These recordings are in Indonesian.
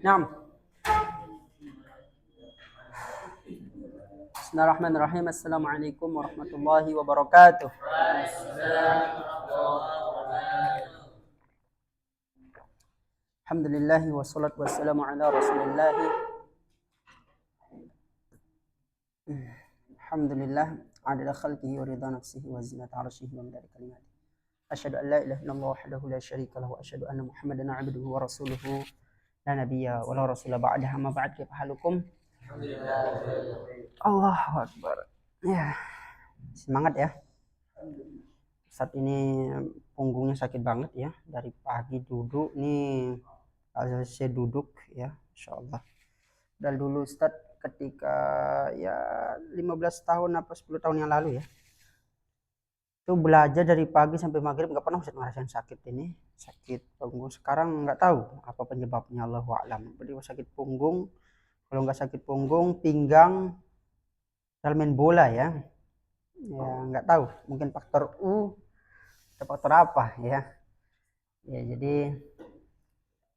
Naam. Bismillahirrahmanirrahim. Assalamualaikum warahmatullahi wabarakatuh. Alhamdulillah wassalatu wassalamu ala Rasulillah. Alhamdulillah adada khalqihi wa ridha nafsihi wa zinata arsyihi wa midada kalimatihi. Asyhadu an la ilaha illallah wahdahu la syarika lahu wa asyhadu anna Muhammadan abduhu wa rasuluhu la nabiyya wa la rasula ba'dahu. Amma ba'd. Kaifa halukum? Allahu akbar. Ya. Semangat ya. Saat ini punggungnya sakit banget ya. Dari pagi duduk nih, saya duduk ya, insyaallah. Dan dulu Ustaz ketika ya 15 tahun apa 10 tahun yang lalu ya. Itu belajar dari pagi sampai maghrib nggak pernah Ustaz ngerasain sakit ini, sakit punggung. Sekarang nggak tahu apa penyebabnya, Allahu a'lam. Beliau sakit punggung, kalau nggak sakit punggung, pinggang, dalam main bola ya. Ya nggak tahu, mungkin faktor U atau faktor apa ya. Ya jadi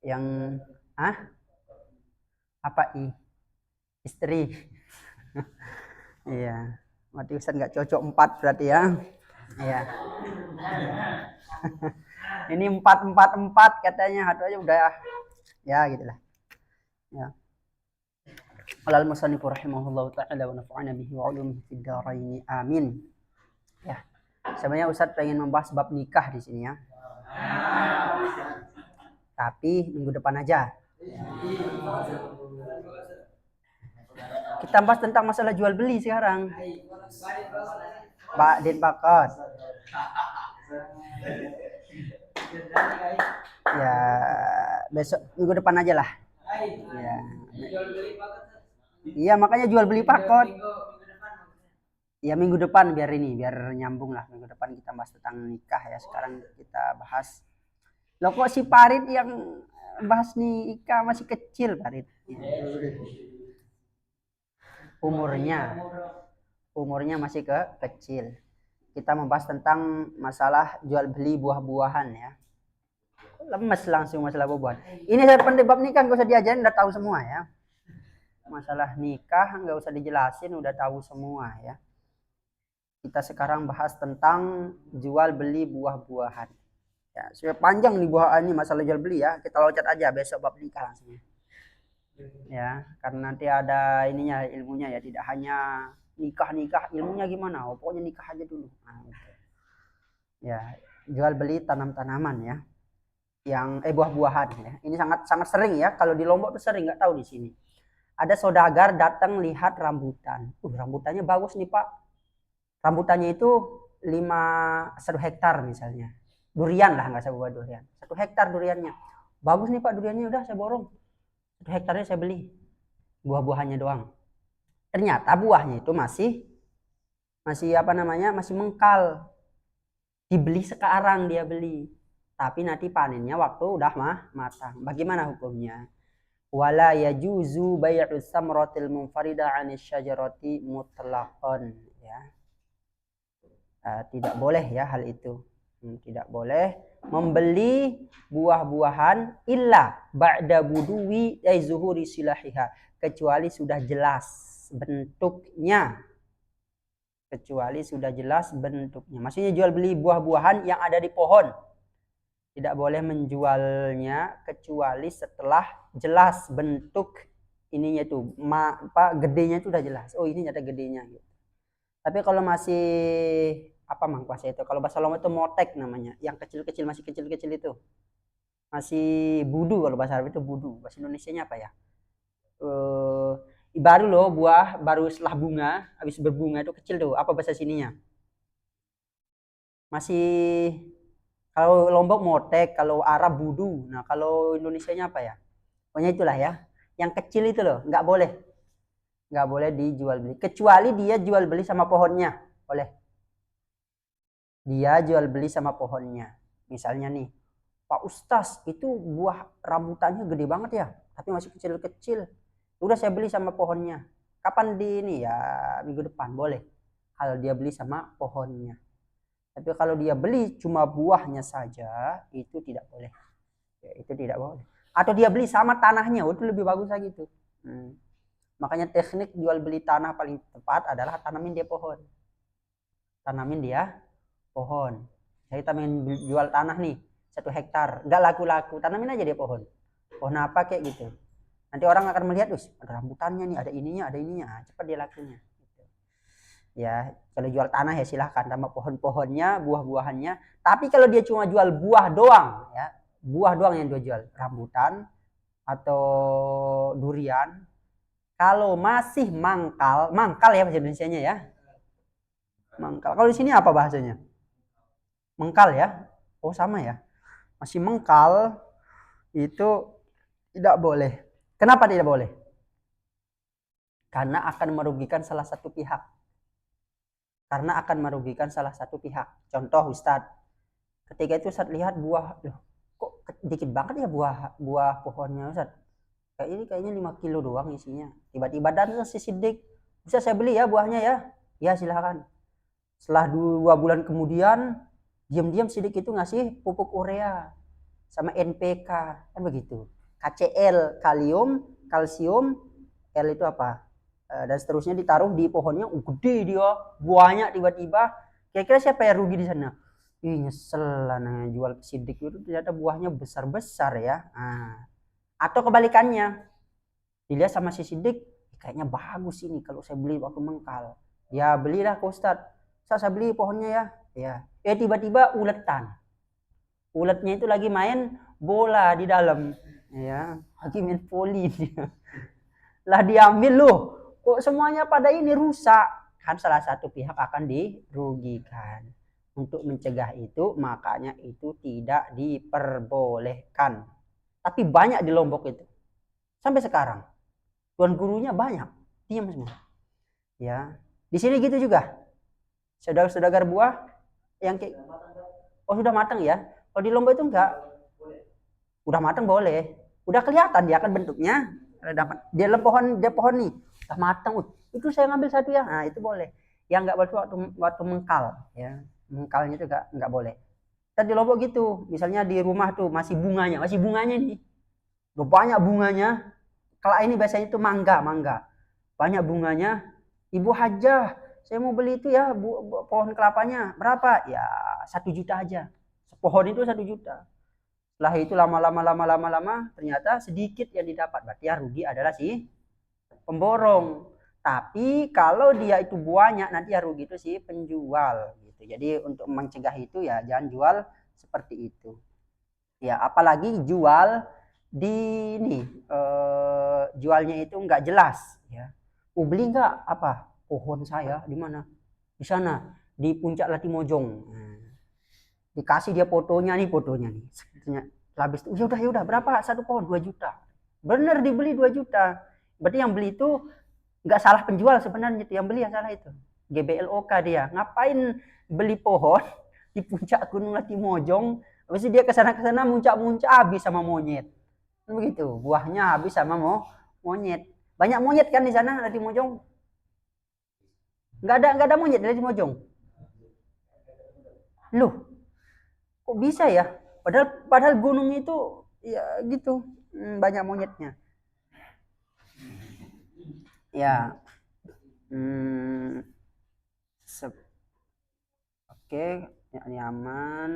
yang apa istri. Iya, berarti Ustaz nggak cocok 4 berarti ya. Iya. Ini 4 katanya, satu aja udah ya gitulah. Ya. Qala al-musannif rahimahullahu ta'ala wa nafa'ana bihi wa 'ulumihi fid dharain. Amin. Ya. Sebenarnya Ustaz pengen membahas bab nikah di sini ya. Tapi minggu depan aja. Kita bahas tentang masalah jual beli sekarang. Pak Din Bakot. Ya, besok minggu depan aja lah. Ya. Iya, makanya jual beli pakot. Ya minggu depan biar nyambung lah. Minggu depan kita bahas tentang nikah ya. Sekarang kita bahas. Loh kok si Parit yang bahas nikah masih kecil Parit. Umurnya masih kecil. Kita membahas tentang masalah jual beli buah-buahan ya. Lemes langsung masalah buah-buahan. Ini saya pandai bab nikah nggak usah diajarin, udah tahu semua ya. Masalah nikah nggak usah dijelasin, udah tahu semua ya. Kita sekarang bahas tentang jual beli buah-buahan. Ya, sudah panjang nih buah ini masalah jual beli ya. Kita loncat aja besok bab nikah langsung. Ya, karena nanti ada ininya ilmunya ya, tidak hanya nikah ilmunya gimana? Oh, pokoknya nikah aja dulu. Nah, gitu. Ya, jual beli tanam-tanaman ya. Yang buah-buahan ya. Ini sangat sering ya. Kalau di Lombok tuh sering, nggak tahu di sini. Ada saudagar datang lihat rambutan. Rambutannya bagus nih Pak. Rambutannya itu 1 hektar misalnya. Durian lah, nggak usah buat durian. 1 hektar duriannya. Bagus nih Pak duriannya, udah saya borong. 1 1 hektarnya saya beli buah-buahannya doang. Ternyata buahnya itu masih apa namanya, masih mengkal. Dibeli sekarang dia beli, tapi nanti panennya waktu udah matang. Bagaimana hukumnya? Wala yajuzu bai'u samratil munfarida 'anis syajarati mutlaqan, ya. Tidak boleh ya hal itu. Tidak boleh membeli buah-buahan illa ba'da buduwi ay zuhuri silahiha, kecuali sudah jelas bentuknya. Kecuali sudah jelas bentuknya. Maksudnya jual beli buah-buahan yang ada di pohon. Tidak boleh menjualnya kecuali setelah jelas bentuk ininya tuh, gedenya itu udah jelas. Oh, ini ada gedenya gitu. Tapi kalau masih apa mangkuasa itu, kalau bahasa Lombok itu motek namanya, yang kecil-kecil, masih kecil-kecil itu. Masih budu, kalau bahasa Arab itu budu. Bahasa Indonesianya apa ya? Baru loh, buah baru setelah bunga, habis berbunga itu kecil tuh. Apa bahasa sininya? Masih, kalau Lombok motek, kalau Arab budu. Nah, kalau Indonesianya apa ya? Pokoknya itulah ya. Yang kecil itu loh, nggak boleh. Nggak boleh dijual beli. Kecuali dia jual beli sama pohonnya. Boleh. Dia jual beli sama pohonnya. Misalnya nih, Pak Ustaz, itu buah rambutannya gede banget ya, tapi masih kecil-kecil. Udah saya beli sama pohonnya. Kapan di ini ya, minggu depan boleh. Kalau dia beli sama pohonnya. Tapi kalau dia beli cuma buahnya saja, itu tidak boleh. Ya, itu tidak boleh. Atau dia beli sama tanahnya, itu lebih bagus lagi tuh. Makanya teknik jual beli tanah paling tepat adalah tanamin dia pohon. Tanamin dia pohon. Saya tanamin jual tanah nih 1 hektar, nggak laku-laku, tanamin aja dia pohon. Pohon apa kayak gitu. Nanti orang akan melihat, ada rambutannya nih, ada ininya, cepat dia lakunya. Ya, kalau jual tanah ya silahkan sama pohon-pohonnya, buah-buahannya. Tapi kalau dia cuma jual buah doang, ya, buah doang yang dia jual, rambutan atau durian, kalau masih mangkal ya bahasa Indonesianya ya. Mangkal. Kalau di sini apa bahasanya? Mengkal ya? Oh, sama ya. Masih mengkal itu tidak boleh. Kenapa tidak boleh? Karena akan merugikan salah satu pihak. Contoh Ustadz, ketika itu Ustadz lihat buah, kok dikit banget ya buah pohonnya Ustadz. Kayaknya 5 kilo doang isinya. Tiba-tiba datang si Sidik, bisa saya beli ya buahnya ya? Ya silakan. Setelah 2 bulan kemudian, diam-diam Sidik itu ngasih pupuk urea sama NPK, kan begitu. KCl, kalium, kalsium, L itu apa? Dan seterusnya ditaruh di pohonnya, gede dia, buahnya tiba-tiba. Kira-kira siapa yang rugi di sana? Nyesel lah, jual Sidik itu ternyata buahnya besar-besar ya. Atau kebalikannya, dilihat sama si Sidik, kayaknya bagus ini kalau saya beli waktu mengkal. Ya belilah ke Ustadz, saya beli pohonnya ya. Tiba-tiba uletnya itu lagi main bola di dalam, ya, lagi main voli dia. Lah diambil loh, kok semuanya pada ini rusak, kan salah satu pihak akan dirugikan. Untuk mencegah itu, makanya itu tidak diperbolehkan. Tapi banyak di Lombok itu. Sampai sekarang. Tuan gurunya banyak. Diam semua. Ya. Di sini gitu juga. Saudagar buah yang kayak, oh sudah matang ya. Kalau di Lombok itu enggak. Udah matang boleh. Udah kelihatan dia kan bentuknya. Dia pohon nih. Udah matang. Itu saya ngambil 1 ya. Nah, itu boleh. Yang enggak waktu mengkal ya. Mengkalnya itu enggak boleh. Dan di Lombok gitu, misalnya di rumah tuh masih bunganya nih. Udah banyak bunganya. Kalau ini biasanya itu mangga. Banyak bunganya. Ibu Hajah, saya mau beli itu ya, pohon kelapanya. Berapa? Ya 1 juta aja. Pohon itu 1 juta. Setelah itu lama-lama ternyata sedikit yang didapat. Berarti yang rugi adalah si pemborong. Tapi kalau dia itu buahnya, nanti yang rugi itu si penjual. Jadi untuk mencegah itu ya jangan jual seperti itu. Ya apalagi jual di ini, jualnya itu nggak jelas. Ya. Beli nggak apa? Pohon saya di mana? Di sana di Puncak Latimojong. Dikasih dia fotonya nih. Habis itu ya udah berapa? 1 pohon 2 juta. Bener dibeli 2 juta. Berarti yang beli itu nggak salah penjual sebenarnya, itu yang beli yang salah itu. GBLOK dia. Ngapain beli pohon di puncak Gunung Latimojong, habis itu dia ke sana muncak-muncak habis sama monyet. Begitu, buahnya habis sama monyet. Banyak monyet kan di sana Latimojong? Nggak ada monyet di Latimojong. Loh, kok bisa ya? Padahal gunung itu ya gitu, banyak monyetnya. Ya, oke, nyaman.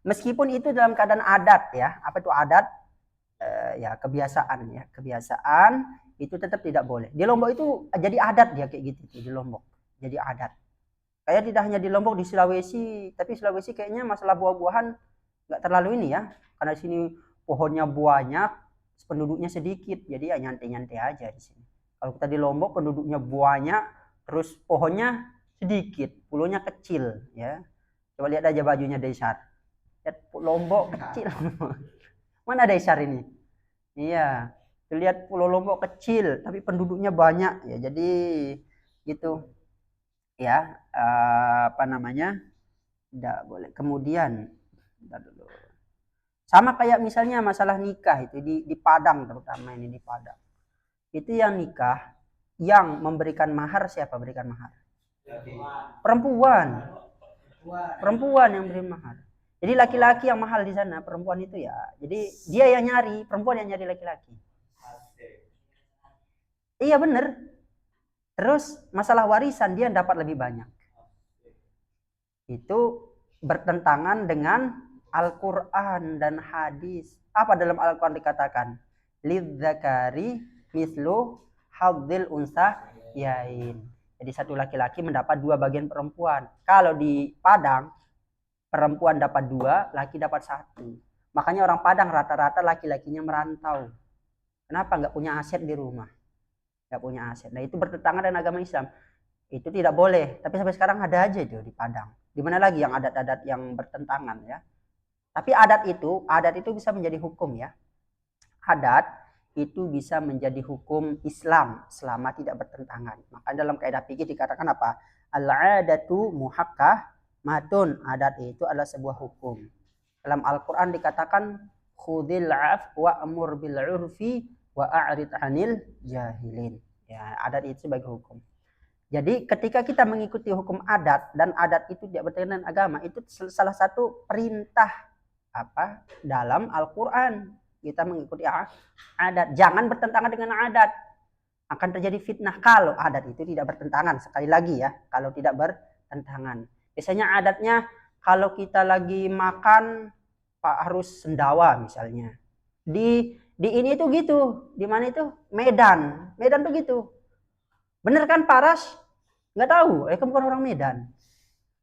Meskipun itu dalam keadaan adat ya, apa itu adat? Ya kebiasaan itu tetap tidak boleh. Di Lombok itu jadi adat dia kayak gitu di Lombok, jadi adat. Kayak tidak hanya di Lombok, di Sulawesi, tapi Sulawesi kayaknya masalah buah-buahan nggak terlalu ini ya, karena di sini pohonnya banyak, penduduknya sedikit, jadi ya nyantai-nyantai aja di sini. Kalau kita di Lombok penduduknya banyak, terus pohonnya sedikit, pulaunya kecil ya. Coba lihat aja bajunya Desar. Lihat Lombok kecil. Mana Desar ini? Iya, lihat Pulau Lombok kecil, tapi penduduknya banyak ya. Jadi gitu ya, apa namanya? Tidak boleh. Kemudian, dulu. Sama kayak misalnya masalah nikah itu di Padang, terutama ini di Padang. Itu yang nikah, yang memberikan mahar siapa berikan mahar? Perempuan. Perempuan yang beri mahar. Jadi laki-laki yang mahal di sana, perempuan itu ya. Jadi dia yang nyari, perempuan yang nyari laki-laki. Iya bener. Terus masalah warisan dia dapat lebih banyak. Itu bertentangan dengan Al-Quran dan hadis. Apa dalam Al-Quran dikatakan? Lidzakari mislu hadzil unsa yain. Jadi satu laki-laki mendapat 2 bagian perempuan. Kalau di Padang, perempuan dapat 2, laki dapat 1. Makanya orang Padang rata-rata laki-lakinya merantau. Kenapa? Nggak punya aset di rumah. Nggak punya aset. Nah itu bertentangan dengan agama Islam. Itu tidak boleh. Tapi sampai sekarang ada aja itu di Padang. Di mana lagi yang adat-adat yang bertentangan ya. Tapi adat itu bisa menjadi hukum ya. Adat itu bisa menjadi hukum Islam selama tidak bertentangan. Maka dalam kaidah fikih dikatakan apa? Al-'adatu muhakkah-matun. Adat itu adalah sebuah hukum. Dalam Al-Qur'an dikatakan khudhil 'af wa amur bil 'urfi wa a'rid 'anil jahilin. Ya, adat itu sebagai hukum. Jadi ketika kita mengikuti hukum adat dan adat itu tidak bertentangan dengan agama, itu salah satu perintah apa dalam Al-Qur'an. Kita mengikuti adat, jangan bertentangan dengan adat. Akan terjadi fitnah kalau adat itu tidak bertentangan. Sekali lagi ya, kalau tidak bertentangan. Biasanya adatnya kalau kita lagi makan Pak harus sendawa misalnya. Di ini itu gitu. Di mana itu? Medan. Medan tuh gitu. Bener kan Paras? Nggak tahu, kamu bukan orang Medan.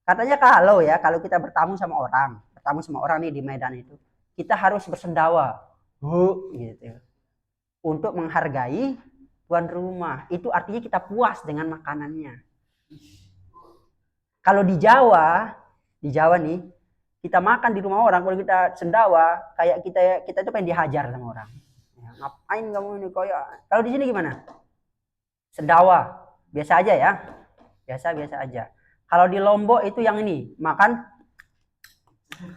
Katanya kalau kita bertamu sama orang nih di Medan itu, kita harus bersendawa. Gitu. Untuk menghargai tuan rumah. Itu artinya kita puas dengan makanannya. Kalau di Jawa nih, kita makan di rumah orang, kalau kita sendawa, kayak kita itu pengen dihajar sama orang. Ya, ngapain kamu ini kayak? Kalau di sini gimana? Sendawa, biasa aja ya. Biasa aja. Kalau di Lombok itu yang ini, makan.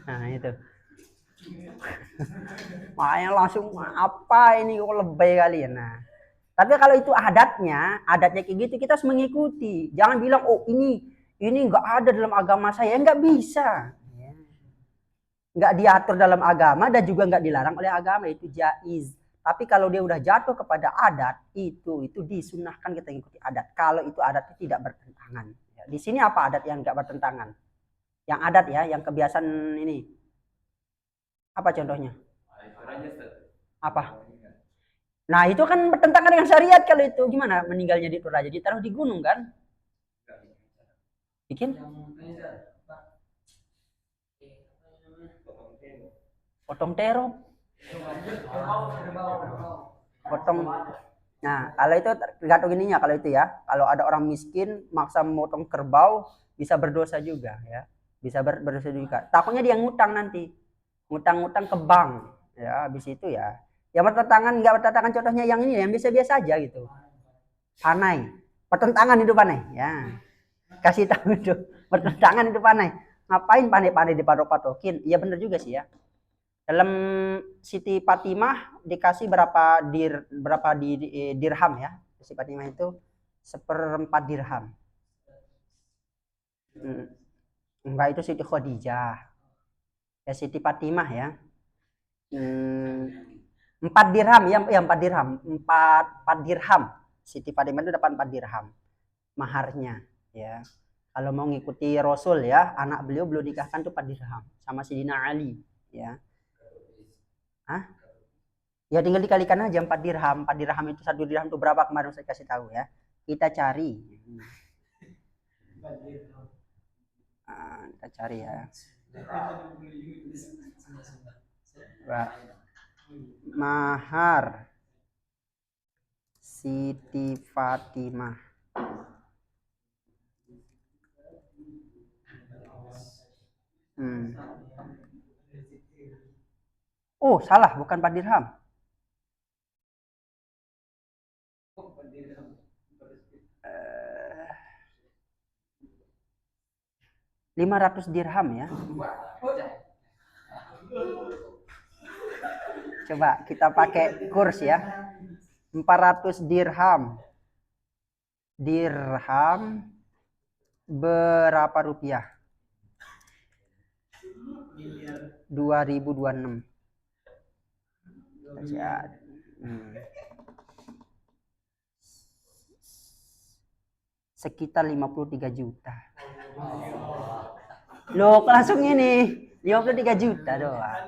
Nah, itu. Makanya langsung apa ini kok lebay kali ya. Nah, tapi kalau itu adatnya kayak gitu kita harus mengikuti. Jangan bilang oh ini nggak ada dalam agama saya, nggak bisa. Nggak diatur dalam agama dan juga nggak dilarang oleh agama, itu jaiz. Tapi kalau dia udah jatuh kepada adat, itu disunahkan kita ikuti adat. Kalau itu adat tidak bertentangan. Di sini apa adat yang nggak bertentangan? Yang adat ya, yang kebiasaan ini. Apa contohnya? Apa? Nah itu kan bertentangan dengan syariat kalau itu. Gimana meninggalnya di Toraja? Ditaruh di gunung kan? Bikin? Potong terong. Potong. Nah kalau itu tergantung ininya kalau itu ya. Kalau ada orang miskin maksa memotong kerbau bisa berdosa juga ya. Bisa berdosa juga. Takutnya dia ngutang nanti. Ngutang ke bank. Ya habis itu ya Yang bertentangan, nggak bertentangan contohnya yang ini, yang biasa-biasa aja gitu. Panai. Pertentangan itu panai. Ya. Kasih tahu itu. Bertentangan itu panai. Ngapain panai-panai dipatok-patokin? Iya bener juga sih ya. Dalam Siti Fatimah dikasih berapa dirham ya. Siti Fatimah itu 1/4 dirham. Enggak, itu Siti Khadijah. Ya Siti Fatimah ya. 4 dirham ya, 4 dirham. 4 dirham. Siti Fatimah itu dapat 4 dirham maharnya ya. Kalau mau ngikuti Rasul ya, anak beliau belum nikahkan tuh 4 dirham sama Sidina Ali ya. Hah? Ya tinggal dikalikan aja 4 dirham. 4 dirham itu 1 dirham itu berapa kemarin saya kasih tahu ya. Kita cari. Kita cari ya. Mahar Siti Fatimah. Oh, salah, bukan 4 dirham. 500 dirham ya. Coba kita pakai kurs ya. 400 dirham. Dirham berapa rupiah? 2026. Sekitar 53 juta. Loh, langsung ini 53 juta doang.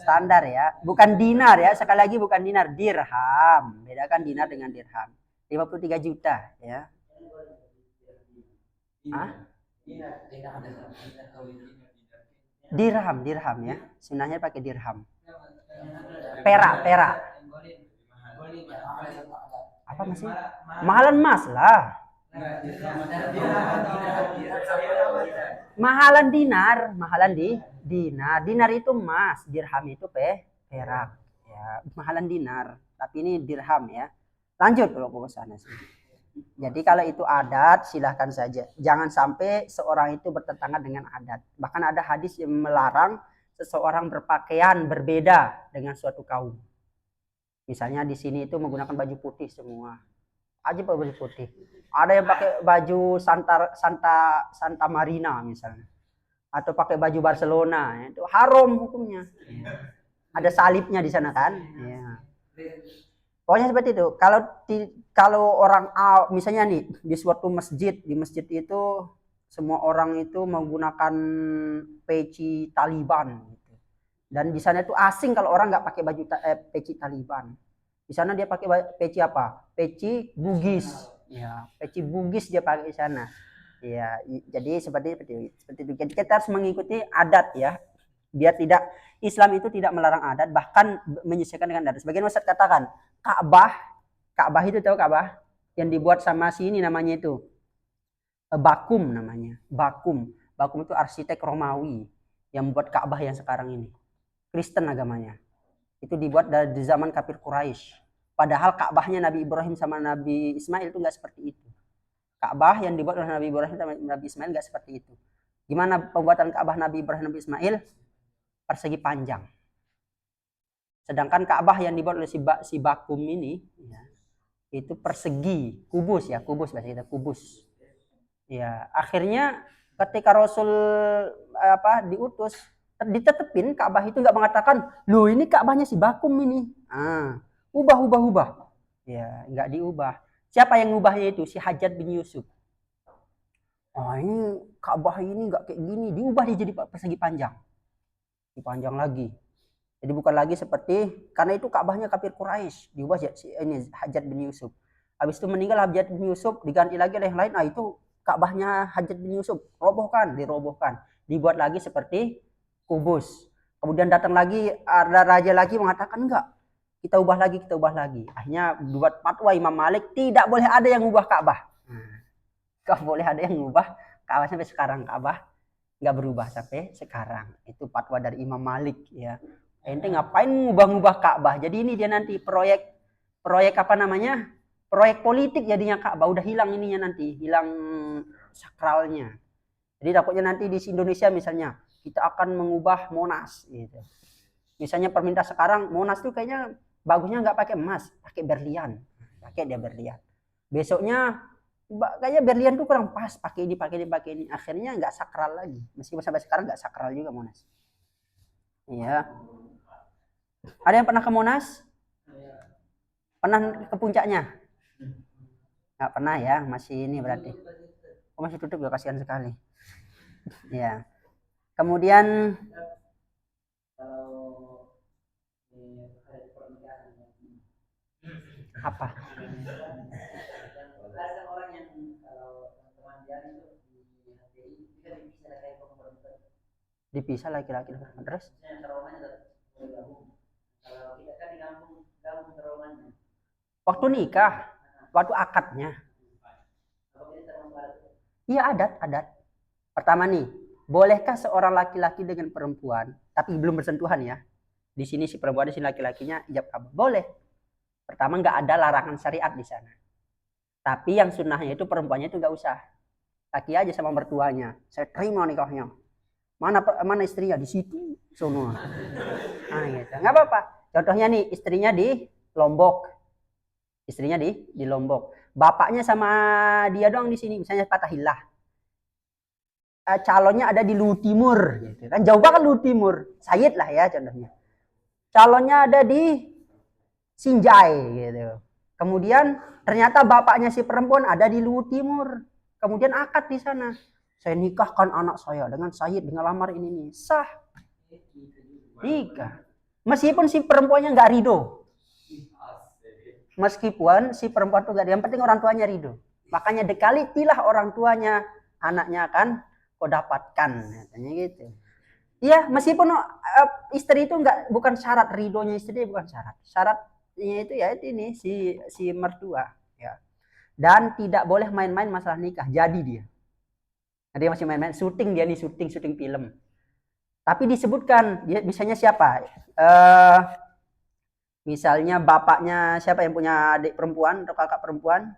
Standar ya, bukan dinar ya. Sekali lagi bukan dinar, dirham. Bedakan dinar dengan dirham. 53 juta ya. Hah? Dirham ya. Sunahnya pakai dirham. Perak. Apa masih? Mahalan emas lah. Mahalan dinar. Dinar itu emas, dirham itu perak. Ya, mahalan dinar. Tapi ini dirham ya. Lanjut kalau ke sana sih. Jadi kalau itu adat silahkan saja. Jangan sampai seorang itu bertentangan dengan adat. Bahkan ada hadis yang melarang seseorang berpakaian berbeda dengan suatu kaum. Misalnya di sini itu menggunakan baju putih semua. Aja pakai baju putih. Ada yang pakai baju Santa Marina misalnya. Atau pakai baju Barcelona, itu haram hukumnya. Ada salibnya di sana kan? Ya. Pokoknya seperti itu. Kalau orang misalnya nih di suatu masjid, di masjid itu semua orang itu menggunakan peci Taliban gitu. Dan di sana itu asing kalau orang nggak pakai baju peci Taliban. Di sana dia pakai peci apa? Peci Bugis. Ya, peci Bugis dia pakai di sana. Ya, jadi seperti itu. Jadi kita harus mengikuti adat ya. Biar tidak, Islam itu tidak melarang adat, bahkan menyesuaikan dengan adat. Sebagian Ustaz katakan, Ka'bah itu tahu Ka'bah? Yang dibuat sama sini namanya itu. Bakum namanya. Bakum itu arsitek Romawi yang membuat Ka'bah yang sekarang ini. Kristen agamanya. Itu dibuat dari zaman kafir Quraisy. Padahal Ka'bahnya Nabi Ibrahim sama Nabi Ismail itu nggak seperti itu. Ka'bah yang dibuat oleh Nabi Ibrahim sama Nabi Ismail nggak seperti itu. Gimana pembuatan Ka'bah Nabi Ibrahim dan Nabi Ismail? Persegi panjang. Sedangkan Ka'bah yang dibuat oleh si Bakum ini ya, itu persegi, kubus bahasa kita, kubus. Ya, akhirnya ketika Rasul diutus, ditetepin Ka'bah itu nggak mengatakan, "Loh, ini Ka'bahnya si Bakum ini." Ubah. Ya, nggak diubah. Siapa yang ngubahnya itu? Si Hajjaj bin Yusuf. Ini Ka'bah ini nggak kayak gini, diubah dia jadi persegi panjang. Dipanjang lagi. Jadi bukan lagi seperti, karena itu Ka'bahnya kafir Quraisy, diubah ini Hajjaj bin Yusuf. Habis itu meninggal Hajjaj bin Yusuf, diganti lagi oleh yang lain. Nah, itu Ka'bahnya Hajjaj bin Yusuf, dirobohkan. Dibuat lagi seperti kubus. Kemudian datang lagi ada raja lagi mengatakan enggak. Kita ubah lagi. Akhirnya buat fatwa Imam Malik, tidak boleh ada yang ubah Ka'bah. Enggak boleh ada yang ubah Ka'bah sampai sekarang. Ka'bah nggak berubah sampai sekarang. Itu fatwa dari Imam Malik ya. Ente ngapain ngubah-ngubah Ka'bah? Jadi ini dia nanti proyek apa namanya? Proyek politik jadinya Ka'bah. Udah hilang ininya nanti, hilang sakralnya. Jadi takutnya nanti di Indonesia misalnya kita akan mengubah Monas gitu. Misalnya pemerintah sekarang Monas tuh kayaknya bagusnya nggak pakai emas, pakai berlian. Pakai dia berlian. Besoknya kayaknya berlian tuh kurang pas, pakai ini, pakai ini, pakai ini. Akhirnya nggak sakral lagi. Meskipun sampai sekarang nggak sakral juga Monas. Iya. Ada yang pernah ke Monas? Pernah ke puncaknya? Nggak pernah ya, masih ini berarti. Oh, masih tutup ya, kasihan sekali. Ya. Kemudian apa? Dipisah laki-laki terus waktu nikah, waktu akadnya. Iya, adat. Pertama nih, bolehkah seorang laki-laki dengan perempuan, tapi belum bersentuhan ya? Di sini si perempuan, di sini laki-lakinya ijab kabul. Boleh. Pertama, nggak ada larangan syariat di sana. Tapi yang sunnahnya itu perempuannya itu nggak usah. Laki aja sama mertuanya. Saya terima nikahnya. Mana istrinya? Di situ. Sono. Nah, gitu. Nggak apa-apa. Contohnya nih, istrinya di Lombok. Istrinya di Lombok. Bapaknya sama dia doang di sini. Misalnya Fatahillah. Calonnya ada di Luwu Timur. Gitu. Kan jauh banget Luwu Timur. Sayid lah ya contohnya. Calonnya ada di Sinjai. Gitu. Kemudian ternyata bapaknya si perempuan ada di Luwu Timur. Kemudian akad di sana. Saya nikahkan anak saya dengan Sayid, dengan lamar ini nih. Sah. Nikah. Meskipun si perempuannya nggak ridho. Meskipun si perempuan itu nggak, yang penting orang tuanya ridho. Makanya dekali tilah orang tuanya, anaknya akan kau dapatkan. Katanya gitu. Iya, meskipun istri itu bukan syarat, ridhonya istri bukan syarat. Syaratnya itu ya itu ini si mertua. Ya. Dan tidak boleh main-main masalah nikah. Jadi dia. Dia masih main-main syuting, dia nih syuting film. Tapi disebutkan dia misalnya siapa? Misalnya bapaknya siapa yang punya adik perempuan atau kakak perempuan?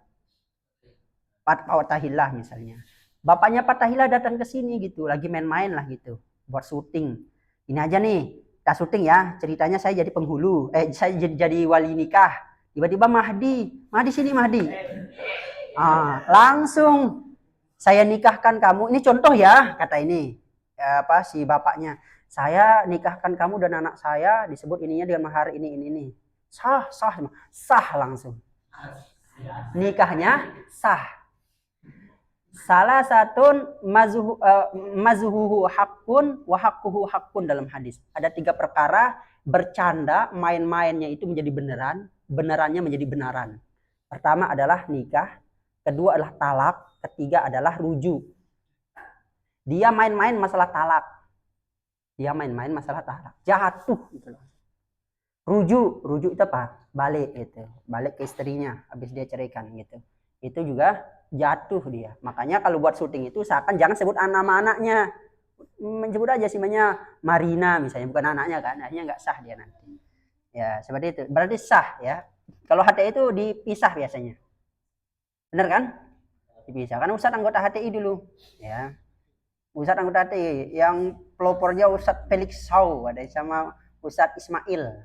Fatahillah misalnya. Bapaknya Fatahillah datang ke sini gitu, lagi main-main lah gitu, buat syuting. Ini aja nih, kita syuting ya. Ceritanya saya jadi penghulu, saya jadi wali nikah. Tiba-tiba Mahdi sini Mahdi. Langsung saya nikahkan kamu. Ini contoh ya, kata ini si bapaknya. Saya nikahkan kamu dan anak saya, disebut ininya dengan mahar ini. Sah langsung. Nikahnya sah. Salah satu mazhuhu hakun wa haqquhu hakun dalam hadis. Ada 3 perkara bercanda, main-mainnya itu menjadi beneran, benerannya menjadi benaran. Pertama adalah nikah, kedua adalah talak, ketiga adalah rujuk. Dia main-main masalah talak. Jatuh gitu loh. Rujuk itu apa? Balik gitu. Balik ke istrinya habis dia ceraikan gitu. Itu juga jatuh dia. Makanya kalau buat syuting itu usahakan jangan sebut nama anaknya. Menyebut aja sih namanya Marina misalnya, bukan anaknya kan. Akhirnya nggak sah dia nanti. Ya, seperti itu. Berarti sah ya. Kalau HTI itu dipisah biasanya. Benar kan? Dipisah. Kan Ustadz anggota HTI dulu. Ya. Ustadz anggota HTI yang pelopornya Ustadz Felix Sau ada sama Ustadz Ismail.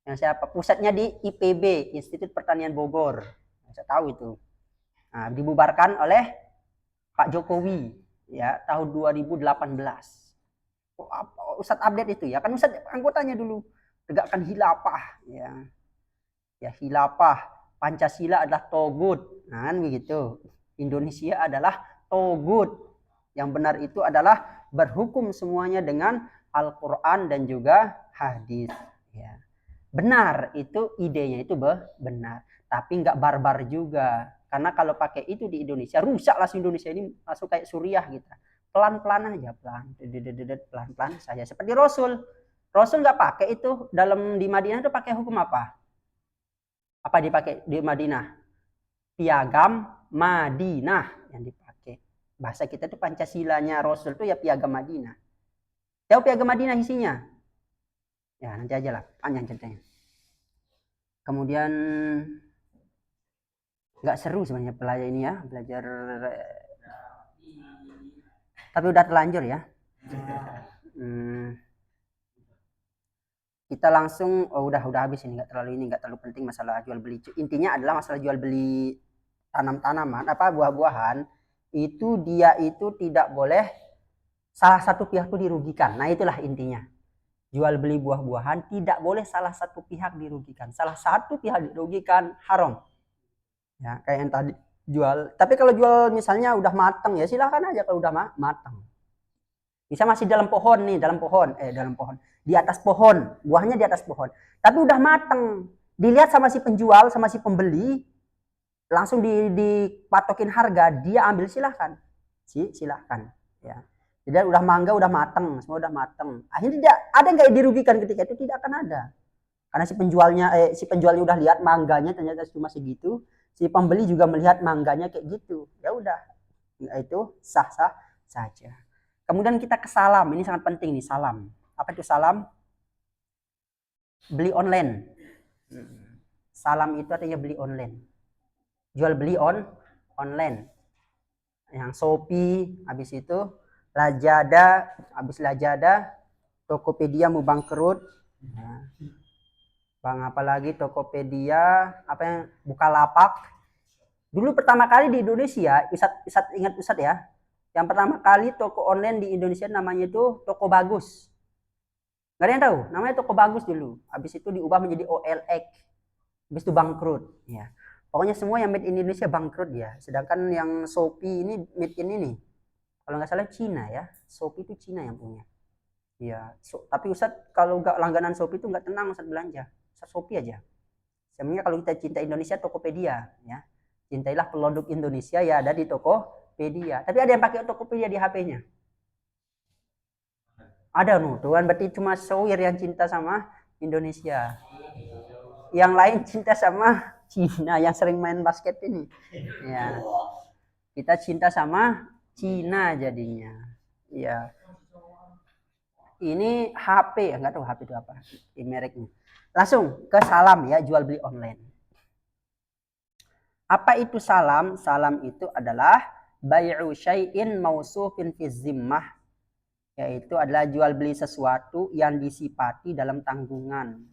Yang siapa? Pusatnya di IPB, Institut Pertanian Bogor. Saya tahu itu. Nah, dibubarkan oleh Pak Jokowi ya tahun 2018. Ustadz update itu ya, kan Ustadz anggotanya dulu. Tegakkan khilafah ya. Ya khilafah, Pancasila adalah togut. Nah, kan begitu. Indonesia adalah togut. Yang benar itu adalah berhukum semuanya dengan Al-Qur'an dan juga hadis ya. Benar, itu idenya itu benar, tapi nggak barbar juga. Karena kalau pakai itu di Indonesia, rusaklah Indonesia ini, langsung kayak Suriah gitu. Pelan-pelan aja, pelan-pelan saja. Seperti Rasul nggak pakai itu di Madinah itu pakai hukum apa? Apa dipakai di Madinah? Piagam Madinah yang dipakai. Bahasa kita itu Pancasilanya Rasul itu ya Piagam Madinah. Tahu Piagam Madinah isinya? Ya, nanti aja lah, panjang ceritanya. Kemudian nggak seru sebenarnya belajar ini ya, belajar, tapi udah terlanjur ya. Kita langsung, oh udah habis ini, nggak terlalu penting masalah jual beli. Intinya adalah masalah jual beli tanaman apa buah-buahan itu, dia itu tidak boleh salah satu pihak itu dirugikan. Nah itulah intinya. Jual beli buah-buahan tidak boleh salah satu pihak dirugikan. Salah satu pihak dirugikan haram. Ya, kayak yang tadi jual. Tapi kalau jual misalnya udah matang ya silakan aja kalau udah matang. Bisa masih dalam pohon nih, dalam pohon, di atas pohon, buahnya di atas pohon. Tapi udah matang, dilihat sama si penjual, sama si pembeli, langsung dipatokin harga, dia ambil silahkan, silahkan. Ya. Jadi udah mangga, udah matang, semua udah matang. Akhirnya tidak ada nggak dirugikan ketika itu, tidak akan ada. Karena si penjualnya udah lihat mangganya ternyata cuma segitu, si pembeli juga melihat mangganya kayak gitu. Ya udah, itu sah-sah saja. Kemudian kita ke salam, ini sangat penting nih, salam. Apa itu salam? Beli online. Salam itu artinya beli online. Jual beli online. Yang Shopee, habis itu Lazada, habis Lazada, Tokopedia mau bangkrut. Nah, Bang apa lagi Tokopedia, apa yang Bukalapak. Dulu pertama kali di Indonesia, ingat Ustad ya, yang pertama kali toko online di Indonesia namanya itu Toko Bagus. Gak ada yang tahu, namanya Toko Bagus dulu. Habis itu diubah menjadi OLX. Habis itu bangkrut. Ya. Pokoknya semua yang made in Indonesia bangkrut ya. Sedangkan yang Shopee ini made in ini, kalau nggak salah Cina ya. Shopee itu Cina yang punya. Ya, tapi Ustadz kalau nggak langganan Shopee itu nggak tenang Ustadz belanja. Ustadz Shopee aja. Sebenarnya kalau kita cinta Indonesia, Tokopedia ya. Cintailah produk Indonesia ya ada di Tokopedia. Tapi ada yang pakai Tokopedia di HP-nya. Ada tuan berarti cuma Sawir yang cinta sama Indonesia. Yang lain cinta sama Cina yang sering main basket ini. Ya. Kita cinta sama Cina jadinya. Ya. Ini HP, nggak tahu HP itu apa, mereknya. Langsung ke salam ya, jual beli online. Apa itu salam? Salam itu adalah bai'u syai'in mausufin fi zimmah, yaitu adalah jual beli sesuatu yang disifati dalam tanggungan.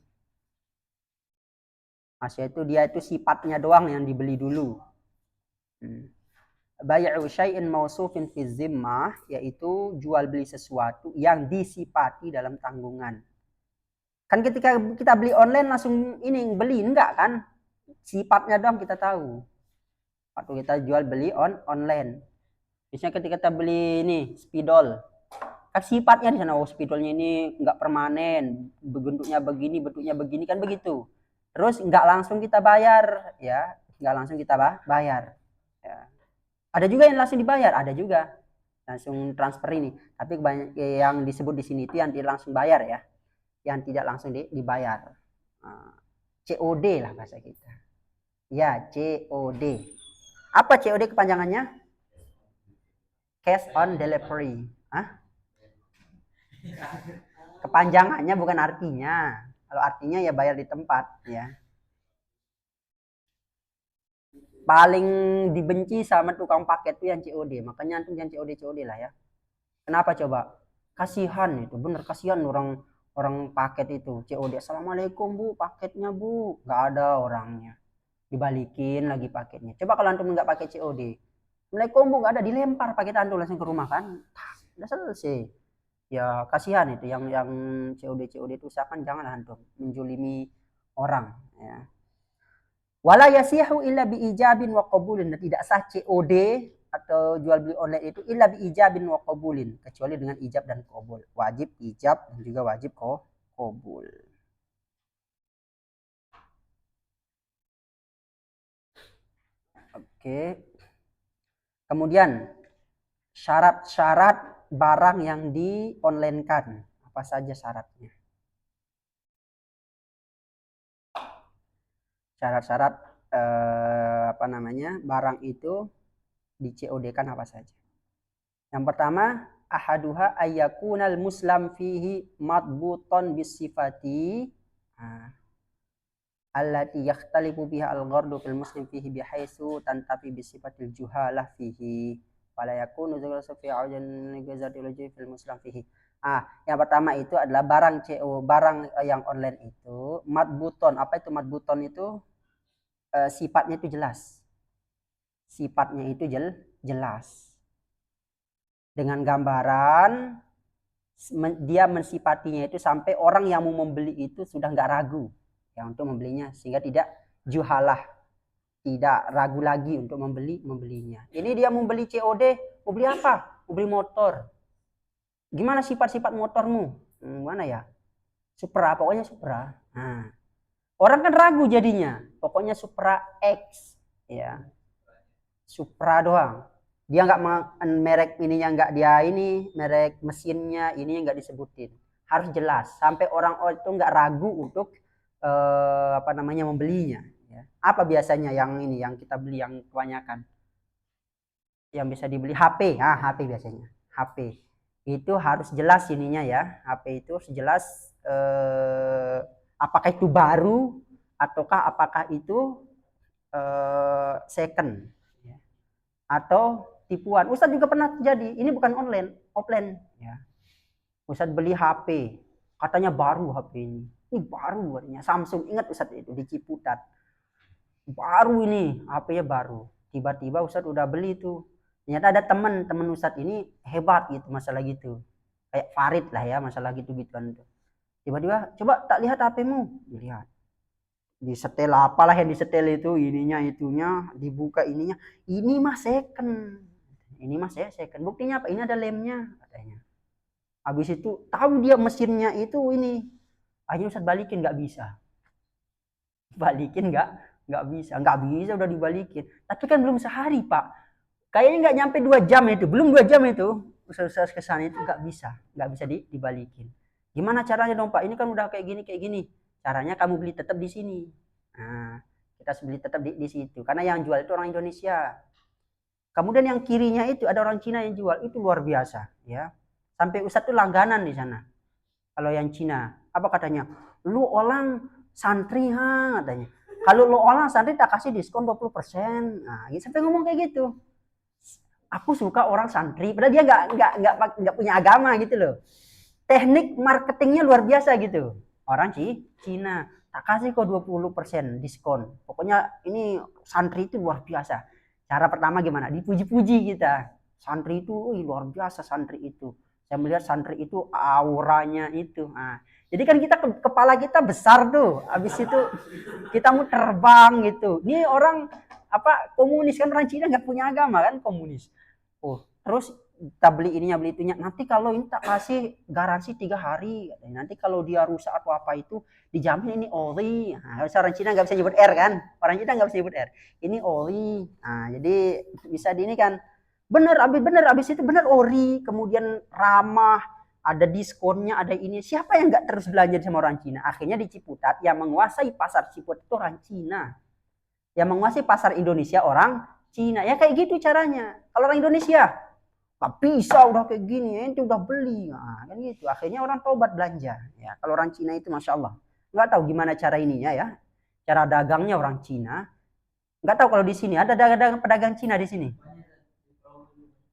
Maksudnya itu dia itu sifatnya doang yang dibeli dulu. Bai'u syai'in mausufin fi zimmah, yaitu jual beli sesuatu yang disifati dalam tanggungan. Kan ketika kita beli online langsung ini beli enggak kan? Sifatnya doang kita tahu. Waktu kita jual beli online. Misalnya ketika kita beli ini spidol, kan sifatnya di sana, oh spidolnya ini enggak permanen, bentuknya begini kan begitu. Terus enggak langsung kita bayar ya, enggak langsung kita bayar. Ya. Ada juga yang langsung dibayar, ada juga langsung transfer ini. Tapi banyak yang disebut di sini itu yang langsung bayar ya, yang tidak langsung dibayar. COD lah bahasa kita. Ya, COD. Apa COD kepanjangannya? Cash on delivery. Hah? Kepanjangannya bukan artinya. Kalau artinya ya bayar di tempat ya. Paling dibenci sama tukang paket tuh yang COD. Makanya antum jangan COD lah ya. Kenapa coba? Kasihan itu, bener kasihan orang paket itu. COD, assalamualaikum bu, paketnya bu, nggak ada orangnya. Dibalikin lagi paketnya. Coba kalau antum nggak pakai COD, assalamualaikum bu, nggak ada, dilempar paket antum langsung ke rumah kan? Udah selesai. Ya kasihan itu yang COD itu, usahakan jangan antum menjulimi orang. Ya. Wala yasihu illa bi ijabin wa qabulin. Tidak sah COD atau jual beli online itu illa bi ijabin wa qabulin, kecuali dengan ijab dan qabul. Wajib ijab dan juga wajib qabul. Oke. Kemudian syarat-syarat barang yang di-online-kan. Apa saja syaratnya? Syarat-syarat apa namanya? Barang itu di COD-kan apa saja? Yang pertama, ahaduha ayyakunal muslam fihi madbuton bisifati allati yakhtalifu biha al-ghardu fil muslim fihi bihaitsu tantafi bisifatil juhalah fihi wala yakunu zalika fi aujan negazati fil muslim fihi. Yang pertama itu adalah barang CO, barang yang online itu madbuton. Apa itu madbuton itu? Sifatnya itu jelas. Sifatnya itu jelas. Dengan gambaran dia mensifatinya itu sampai orang yang mau membeli itu sudah nggak ragu ya untuk membelinya, sehingga tidak juhalah, tidak ragu lagi untuk membelinya. Ini dia membeli COD, mau beli apa? Mau beli motor. Gimana sifat-sifat motormu? Mana ya? Supra, pokoknya Supra. Orang kan ragu jadinya, pokoknya Supra X, ya. Supra doang. Dia nggak merek ininya, nggak dia ini merek mesinnya ini nggak disebutin, harus jelas sampai orang itu nggak ragu untuk membelinya ya. Apa biasanya yang ini yang kita beli yang kebanyakan yang bisa dibeli HP, HP biasanya. HP itu harus jelas ininya ya, HP itu harus jelas apakah itu baru ataukah apakah itu second ya. Atau tipuan. Ustadz juga pernah terjadi. Ini bukan online, offline. Ya. Ustadz beli HP, katanya baru HP ini. Ini baru katanya. Samsung, ingat Ustadz itu di Ciputat. Baru ini, HP-nya baru. Tiba-tiba Ustadz udah beli itu. Ternyata ada teman Ustadz ini hebat gitu masalah gitu. Kayak Farid lah ya masalah gitu-gituan itu. Tiba-tiba, coba tak lihat HP-mu. Dilihat. Disetel apalah yang disetel itu, ininya itunya, dibuka ininya. Ini mah second. Ini mas ya second. Buktinya apa? Ini ada lemnya katanya. Habis itu tahu dia mesinnya itu ini. Akhirnya Ustadz balikin, nggak bisa. Balikin nggak bisa udah dibalikin. Tapi kan belum sehari Pak. Kayaknya nggak nyampe 2 jam itu, belum 2 jam itu Ustadz kesana itu nggak bisa dibalikin. Gimana caranya dong Pak? Ini kan udah kayak gini. Caranya kamu beli tetap di sini. Kita beli tetap di situ. Karena yang jual itu orang Indonesia. Kemudian yang kirinya itu ada orang Cina yang jual, itu luar biasa ya. Sampai Ustadz tuh langganan di sana. Kalau yang Cina, apa katanya? Lu orang santri katanya. Kalau lu orang santri tak kasih diskon 20%. Sampai ngomong kayak gitu. Aku suka orang santri, padahal dia nggak punya agama gitu loh. Teknik marketingnya luar biasa gitu. Orang Cina tak kasih kok 20% diskon. Pokoknya ini santri itu luar biasa. Cara pertama gimana? Dipuji-puji kita. Santri itu, luar biasa santri itu. Saya melihat santri itu auranya itu. Jadi kan kita kepala kita besar tuh. Habis itu kita mau terbang gitu. Ini orang komunis kan, orang Cina nggak punya agama kan, komunis. Terus kita beli ininya beli itunya. Nanti kalau ini tak kasih garansi 3 hari. Nanti kalau dia rusak atau apa itu dijamin ini oli. Orang Cina nggak bisa nyebut R kan? Orang Cina nggak bisa nyebut R. Ini oli. Jadi bisa di ini kan. Bener abis itu bener ori. Kemudian ramah. Ada diskonnya, ada ini. Siapa yang nggak terus belanja sama orang Cina? Akhirnya di Ciputat yang menguasai pasar Ciputat itu orang Cina. Yang menguasai pasar Indonesia orang Cina. Ya kayak gitu caranya. Kalau orang Indonesia nggak bisa udah kayak gini, ente udah beli, kan gitu. Akhirnya orang tobat belanja. Ya, kalau orang Cina itu masya Allah, nggak tahu gimana cara ininya ya, cara dagangnya orang Cina. Nggak tahu kalau di sini ada pedagang Cina di sini.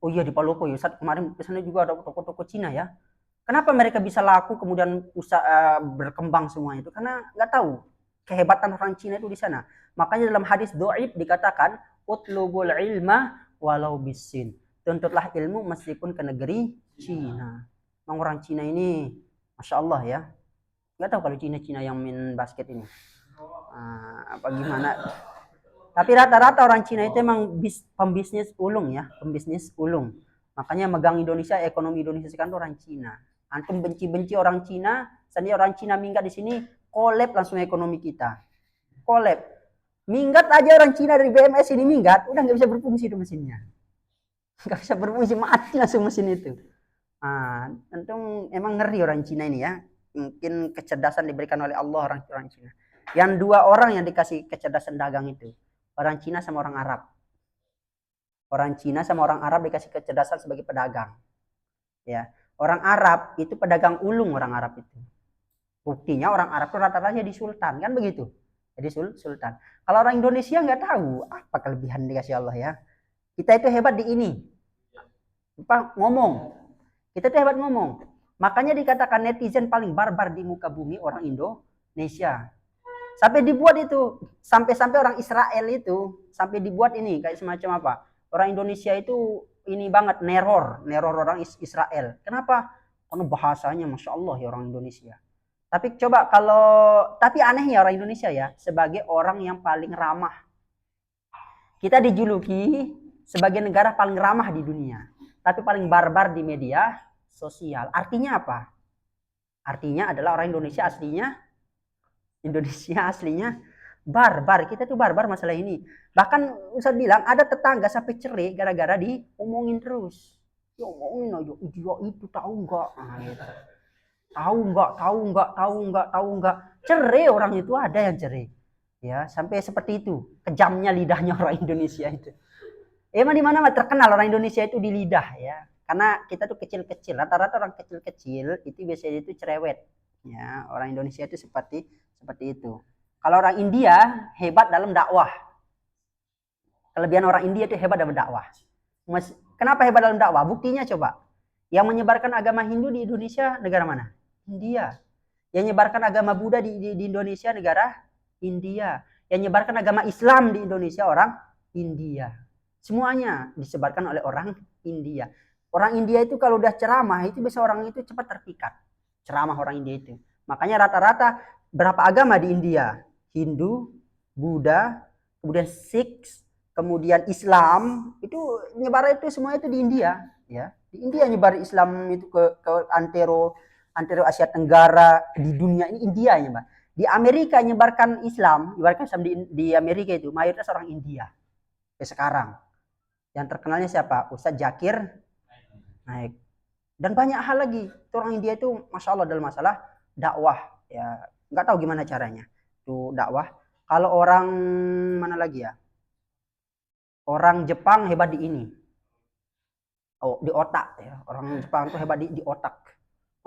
Oh iya di Palopo ya, saat kemarin kesana juga ada toko-toko Cina ya. Kenapa mereka bisa laku kemudian berkembang semua itu? Karena nggak tahu kehebatan orang Cina itu di sana. Makanya dalam hadis dhaif dikatakan utlubul ilma walau bisin. Tuntutlah ilmu meskipun ke negeri Cina. Memang orang Cina ini, masya Allah ya. Nggak tahu kalau Cina yang main basket ini. Apa gimana? Tapi rata-rata orang Cina itu emang pembisnis ulung ya, pembisnis ulung. Makanya megang Indonesia, ekonomi Indonesia sekarang itu orang Cina. Antum benci-benci orang Cina, sendiri orang Cina minggat di sini, kolab langsung ekonomi kita. Kolab. Minggat aja orang Cina dari BMS ini minggat, udah nggak bisa berfungsi itu mesinnya. Nggak bisa berfungsi, mati langsung mesin itu. Tentu emang ngeri orang Cina ini ya. Mungkin kecerdasan diberikan oleh Allah orang Cina. Yang 2 orang yang dikasih kecerdasan dagang itu, orang Cina sama orang Arab. Orang Cina sama orang Arab dikasih kecerdasan sebagai pedagang. Ya, orang Arab itu pedagang ulung orang Arab itu. Buktinya orang Arab itu rata-rata jadi sultan kan begitu. Jadi sultan. Kalau orang Indonesia nggak tahu apa kelebihan dikasih Allah ya. Kita itu hebat di ini. Apa ngomong. Kita itu hebat ngomong. Makanya dikatakan netizen paling barbar di muka bumi orang Indonesia. Sampai dibuat itu, sampai-sampai orang Israel itu, sampai dibuat ini kayak semacam apa? Orang Indonesia itu ini banget neror orang Israel. Kenapa? Karena bahasanya masya Allah ya orang Indonesia. Tapi coba kalau, tapi aneh ya orang Indonesia ya, sebagai orang yang paling ramah. Kita dijuluki sebagai negara paling ramah di dunia, tapi paling barbar di media sosial. Artinya apa? Artinya adalah orang Indonesia aslinya barbar. Kita tuh barbar masalah ini. Bahkan Ustaz bilang ada tetangga sampai cerai gara-gara diomongin terus. Ya omongin aja, dia itu tahu nggak? Nah, gitu. Tahu nggak. Cerai orang itu ada yang cerai. Ya, sampai seperti itu. Kejamnya lidahnya orang Indonesia itu. Emang di mana terkenal orang Indonesia itu di lidah ya. Karena kita tuh kecil-kecil. Rata-rata orang kecil-kecil itu biasanya itu cerewet. Ya, orang Indonesia itu seperti itu. Kalau orang India hebat dalam dakwah. Kelebihan orang India itu hebat dalam dakwah. Kenapa hebat dalam dakwah? Buktinya coba. Yang menyebarkan agama Hindu di Indonesia negara mana? India. Yang menyebarkan agama Buddha di Indonesia negara India. Yang menyebarkan agama Islam di Indonesia orang India. Semuanya disebarkan oleh orang India. Orang India itu kalau udah ceramah itu bisa orang itu cepat terpikat. Ceramah orang India itu. Makanya rata-rata berapa agama di India? Hindu, Buddha, kemudian Sikh, kemudian Islam, itu nyebar itu semua itu di India, ya. Di India nyebar Islam itu ke antero Asia Tenggara, di dunia ini India nyebar. Di Amerika nyebarkan Islam di Amerika itu mayoritas orang India. Sekarang yang terkenalnya siapa? Ustadz Zakir Naik. Dan banyak hal lagi. Itu orang India itu masya Allah dalam masalah dakwah. Ya nggak tahu gimana caranya. Itu dakwah. Kalau orang mana lagi ya? Orang Jepang hebat di ini. Oh, di otak ya. Orang Jepang itu hebat di otak.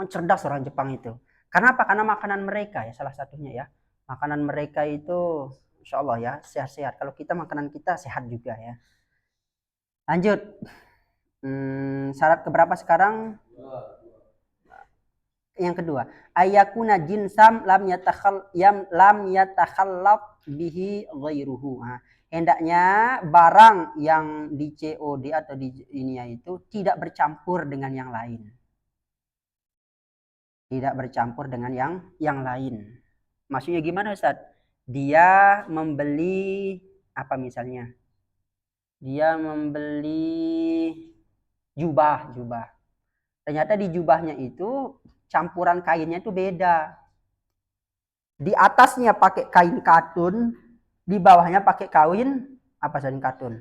Cerdas orang Jepang itu. Karena apa? Karena makanan mereka ya salah satunya ya. Makanan mereka itu insya Allah ya sehat-sehat. Kalau kita makanan kita sehat juga ya. Lanjut. Syarat keberapa sekarang? Yang kedua, ayakuna jinsam lam yatakhallaf bihi ghairuhu. Nah, hendaknya barang yang di COD atau di ini itu tidak bercampur dengan yang lain. Tidak bercampur dengan yang lain. Maksudnya gimana Ustaz? Dia membeli apa misalnya? Dia membeli jubah. Ternyata di jubahnya itu campuran kainnya itu beda. Di atasnya pakai kain katun, di bawahnya pakai kain apa kain katun.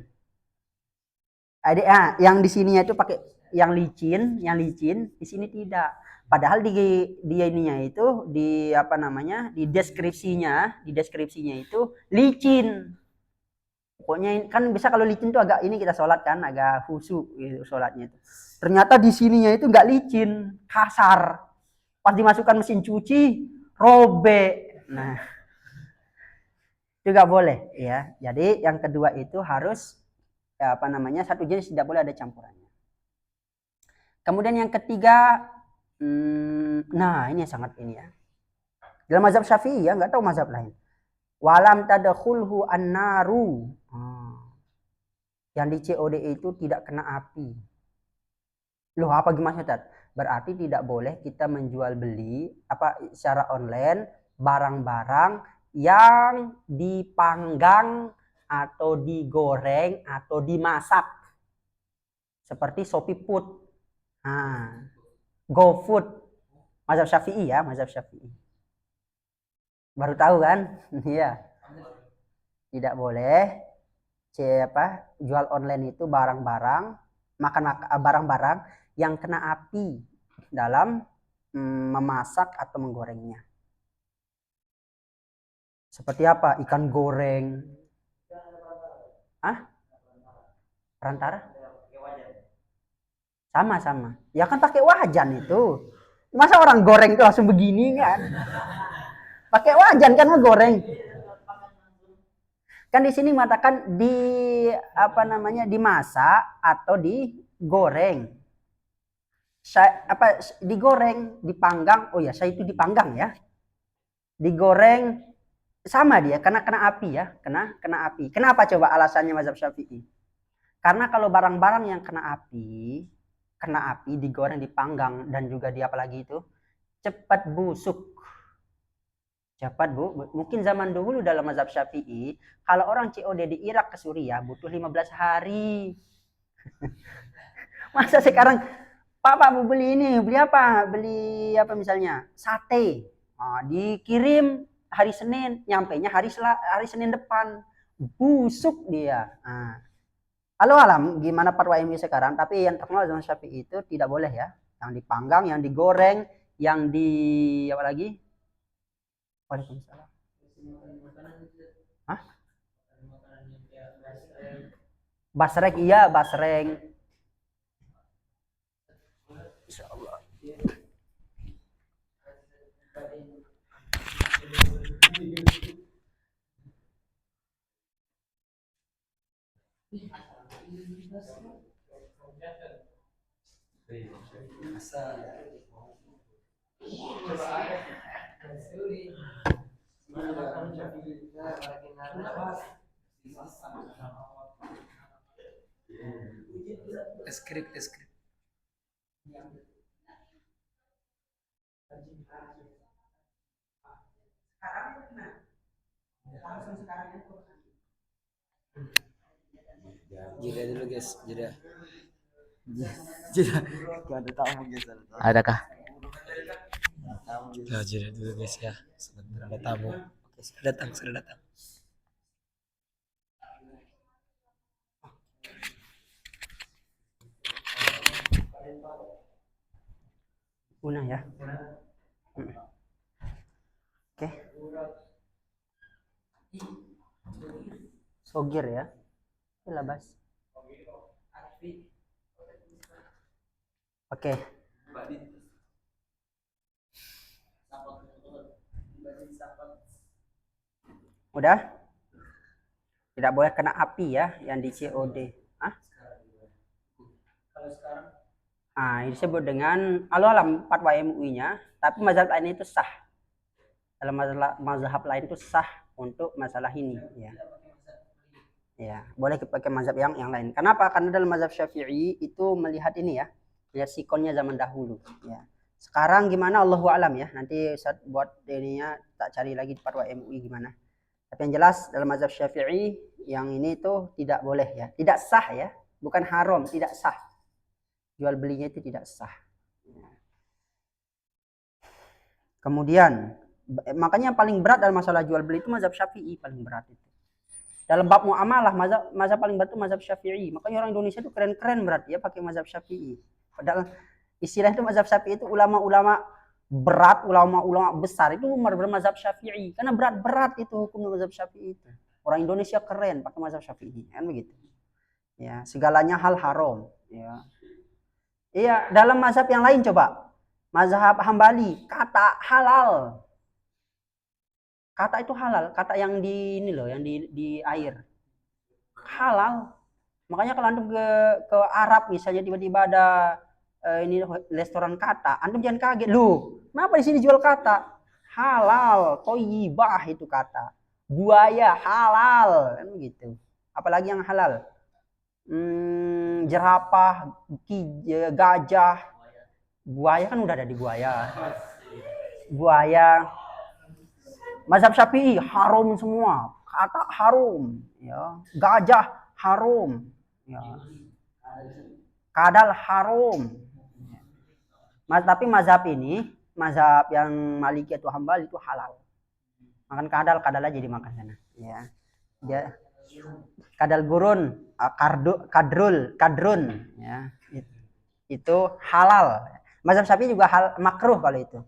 Yang di sininya itu pakai yang licin, di sini tidak. Padahal di ininya itu di apa namanya? Di deskripsinya itu licin. Pokoknya kan bisa kalau licin tuh agak ini kita sholat kan agak khusyuk gitu sholatnya itu. Ternyata di sininya itu nggak licin, kasar. Pas dimasukkan mesin cuci robek. Nah, juga boleh ya. Jadi yang kedua itu harus ya, apa namanya satu jenis tidak boleh ada campurannya. Kemudian yang ketiga, nah ini sangat ini ya. Dalam mazhab Syafi'i ya, nggak tahu mazhab lain. Walam tadkhulhu an-naru. Yang di COD itu tidak kena api. Loh apa gimana Ustaz? Berarti tidak boleh kita menjual beli apa secara online barang-barang yang dipanggang atau digoreng atau dimasak seperti Shopee Food, GoFood, mazhab Syafi'i ya, mazhab Syafi'i. Baru tahu kan? Iya. Tidak boleh jual online itu barang-barang barang-barang yang kena api dalam memasak atau menggorengnya. Seperti apa? Ikan goreng. Perantara? Sama-sama. Ya kan pakai wajan itu. Masa orang goreng itu langsung begini kan? Pakai wajan kan mau goreng. Kan di sini mengatakan di apa namanya dimasak atau digoreng. Digoreng, dipanggang. Oh ya, saya itu dipanggang ya. Digoreng sama dia karena kena api ya, kena api. Kenapa coba alasannya mazhab Syafi'i? Karena kalau barang-barang yang kena api digoreng, dipanggang dan juga di apalagi itu cepat busuk. Cepat Bu. Mungkin zaman dulu dalam mazhab Syafi'i, kalau orang COD di Irak ke Suriah butuh 15 hari. Masa sekarang Pak mau beli ini, beli apa? Beli apa misalnya? Sate. Nah, dikirim hari Senin, nyampainya hari Senin depan. Busuk dia. Nah, halo alam, gimana Fatwa MUI sekarang? Tapi yang terkenal dengan Syafi'i itu tidak boleh ya. Yang dipanggang, yang digoreng, yang di apa lagi? Waalaikumsalam. Hah? Basreng, iya basreng. Insyaallah. Eskrip. Jeda dulu guys, jeda. Jeda. Ada tamu guys, ada tamu. Adakah? Ya, jeda dulu guys ya. Sebentar ada tamu. Oke, sudah datang. Una ya. Oke. Sogir ya. Labas. Oke. Udah? Tidak boleh kena api ya yang di COD. Hah? Kalau sekarang? Ah, ini disebut dengan alam fatwa MUI-nya, tapi mazhab lain itu sah. Dalam mazhab lain itu sah untuk masalah ini ya. Ya, boleh pakai mazhab yang lain. Kenapa? Karena dalam mazhab Syafi'i itu melihat ini ya, lihat sikonnya zaman dahulu ya. Sekarang gimana Allahu alam ya. Nanti saat buat ininya tak cari lagi fatwa MUI gimana. Tapi yang jelas dalam mazhab Syafi'i yang ini tuh tidak boleh ya. Tidak sah ya. Bukan haram, tidak sah. Jual belinya itu tidak sah. Kemudian makanya yang paling berat dalam masalah jual beli itu mazhab Syafi'i paling berat itu. Dalam bab muamalah mazhab paling berat itu mazhab Syafi'i. Makanya orang Indonesia itu keren-keren berat ya pakai mazhab Syafi'i. Padahal istilah itu mazhab Syafi'i itu ulama-ulama berat, ulama-ulama besar itu mazhab Syafi'i. Karena berat-berat itu hukum mazhab Syafi'i itu. Orang Indonesia keren pakai mazhab Syafi'i, kan begitu. Ya, segalanya hal haram, ya. Iya, dalam mazhab yang lain coba. Mazhab Hambali, kata halal. Kata itu halal, kata yang di ini loh, yang di air. Halal. Makanya kalau antum ke Arab misalnya tiba-tiba ada ini restoran kata, antum jangan kaget, lu, kenapa di sini jual kata? Halal, thayyibah itu kata. Buaya halal, kan begitu. Apalagi yang halal? Jerapah, gajah, buaya kan udah ada di buaya. Buaya. Mazhab Syafi'i haram semua, kata haram, ya. Gajah haram, ya. Kadal haram. Tapi mazhab ini, mazhab yang Maliki atau Hambali itu halal. Makan kadal aja dimakan sana, ya. Dia kadal gurun, kadrun, ya. Itu halal. Mazhab Syafi'i juga makruh kalau itu.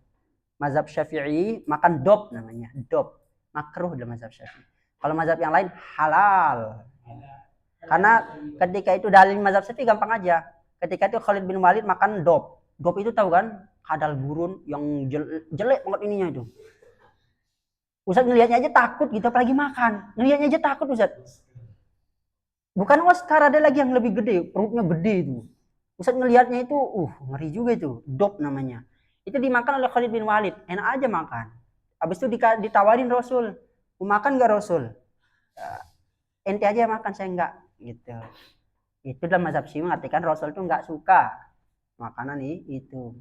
Mazhab Syafi'i makan dob namanya, dob. Makruh dalam mazhab Syafi'i. Kalau mazhab yang lain halal. Karena ketika itu dalil mazhab Syafi'i gampang aja. Ketika itu Khalid bin Walid makan dop. Dop itu tahu kan? Kadal gurun yang jelek banget ininya itu. Ustaz ngelihatnya aja takut gitu, apalagi makan. Ngelihatnya aja takut Ustaz. Bukan Oscar, ada lagi yang lebih gede, perutnya gede itu. Ustaz ngelihatnya itu, ngeri juga itu. Dop namanya. Itu dimakan oleh Khalid bin Walid. Enak aja makan. Habis itu ditawarin Rasul. Mau makan gak Rasul? Ente aja makan, saya enggak. Gitu. Itu dalam mazhab Syiah mengatakan Rasul itu enggak suka makanan itu.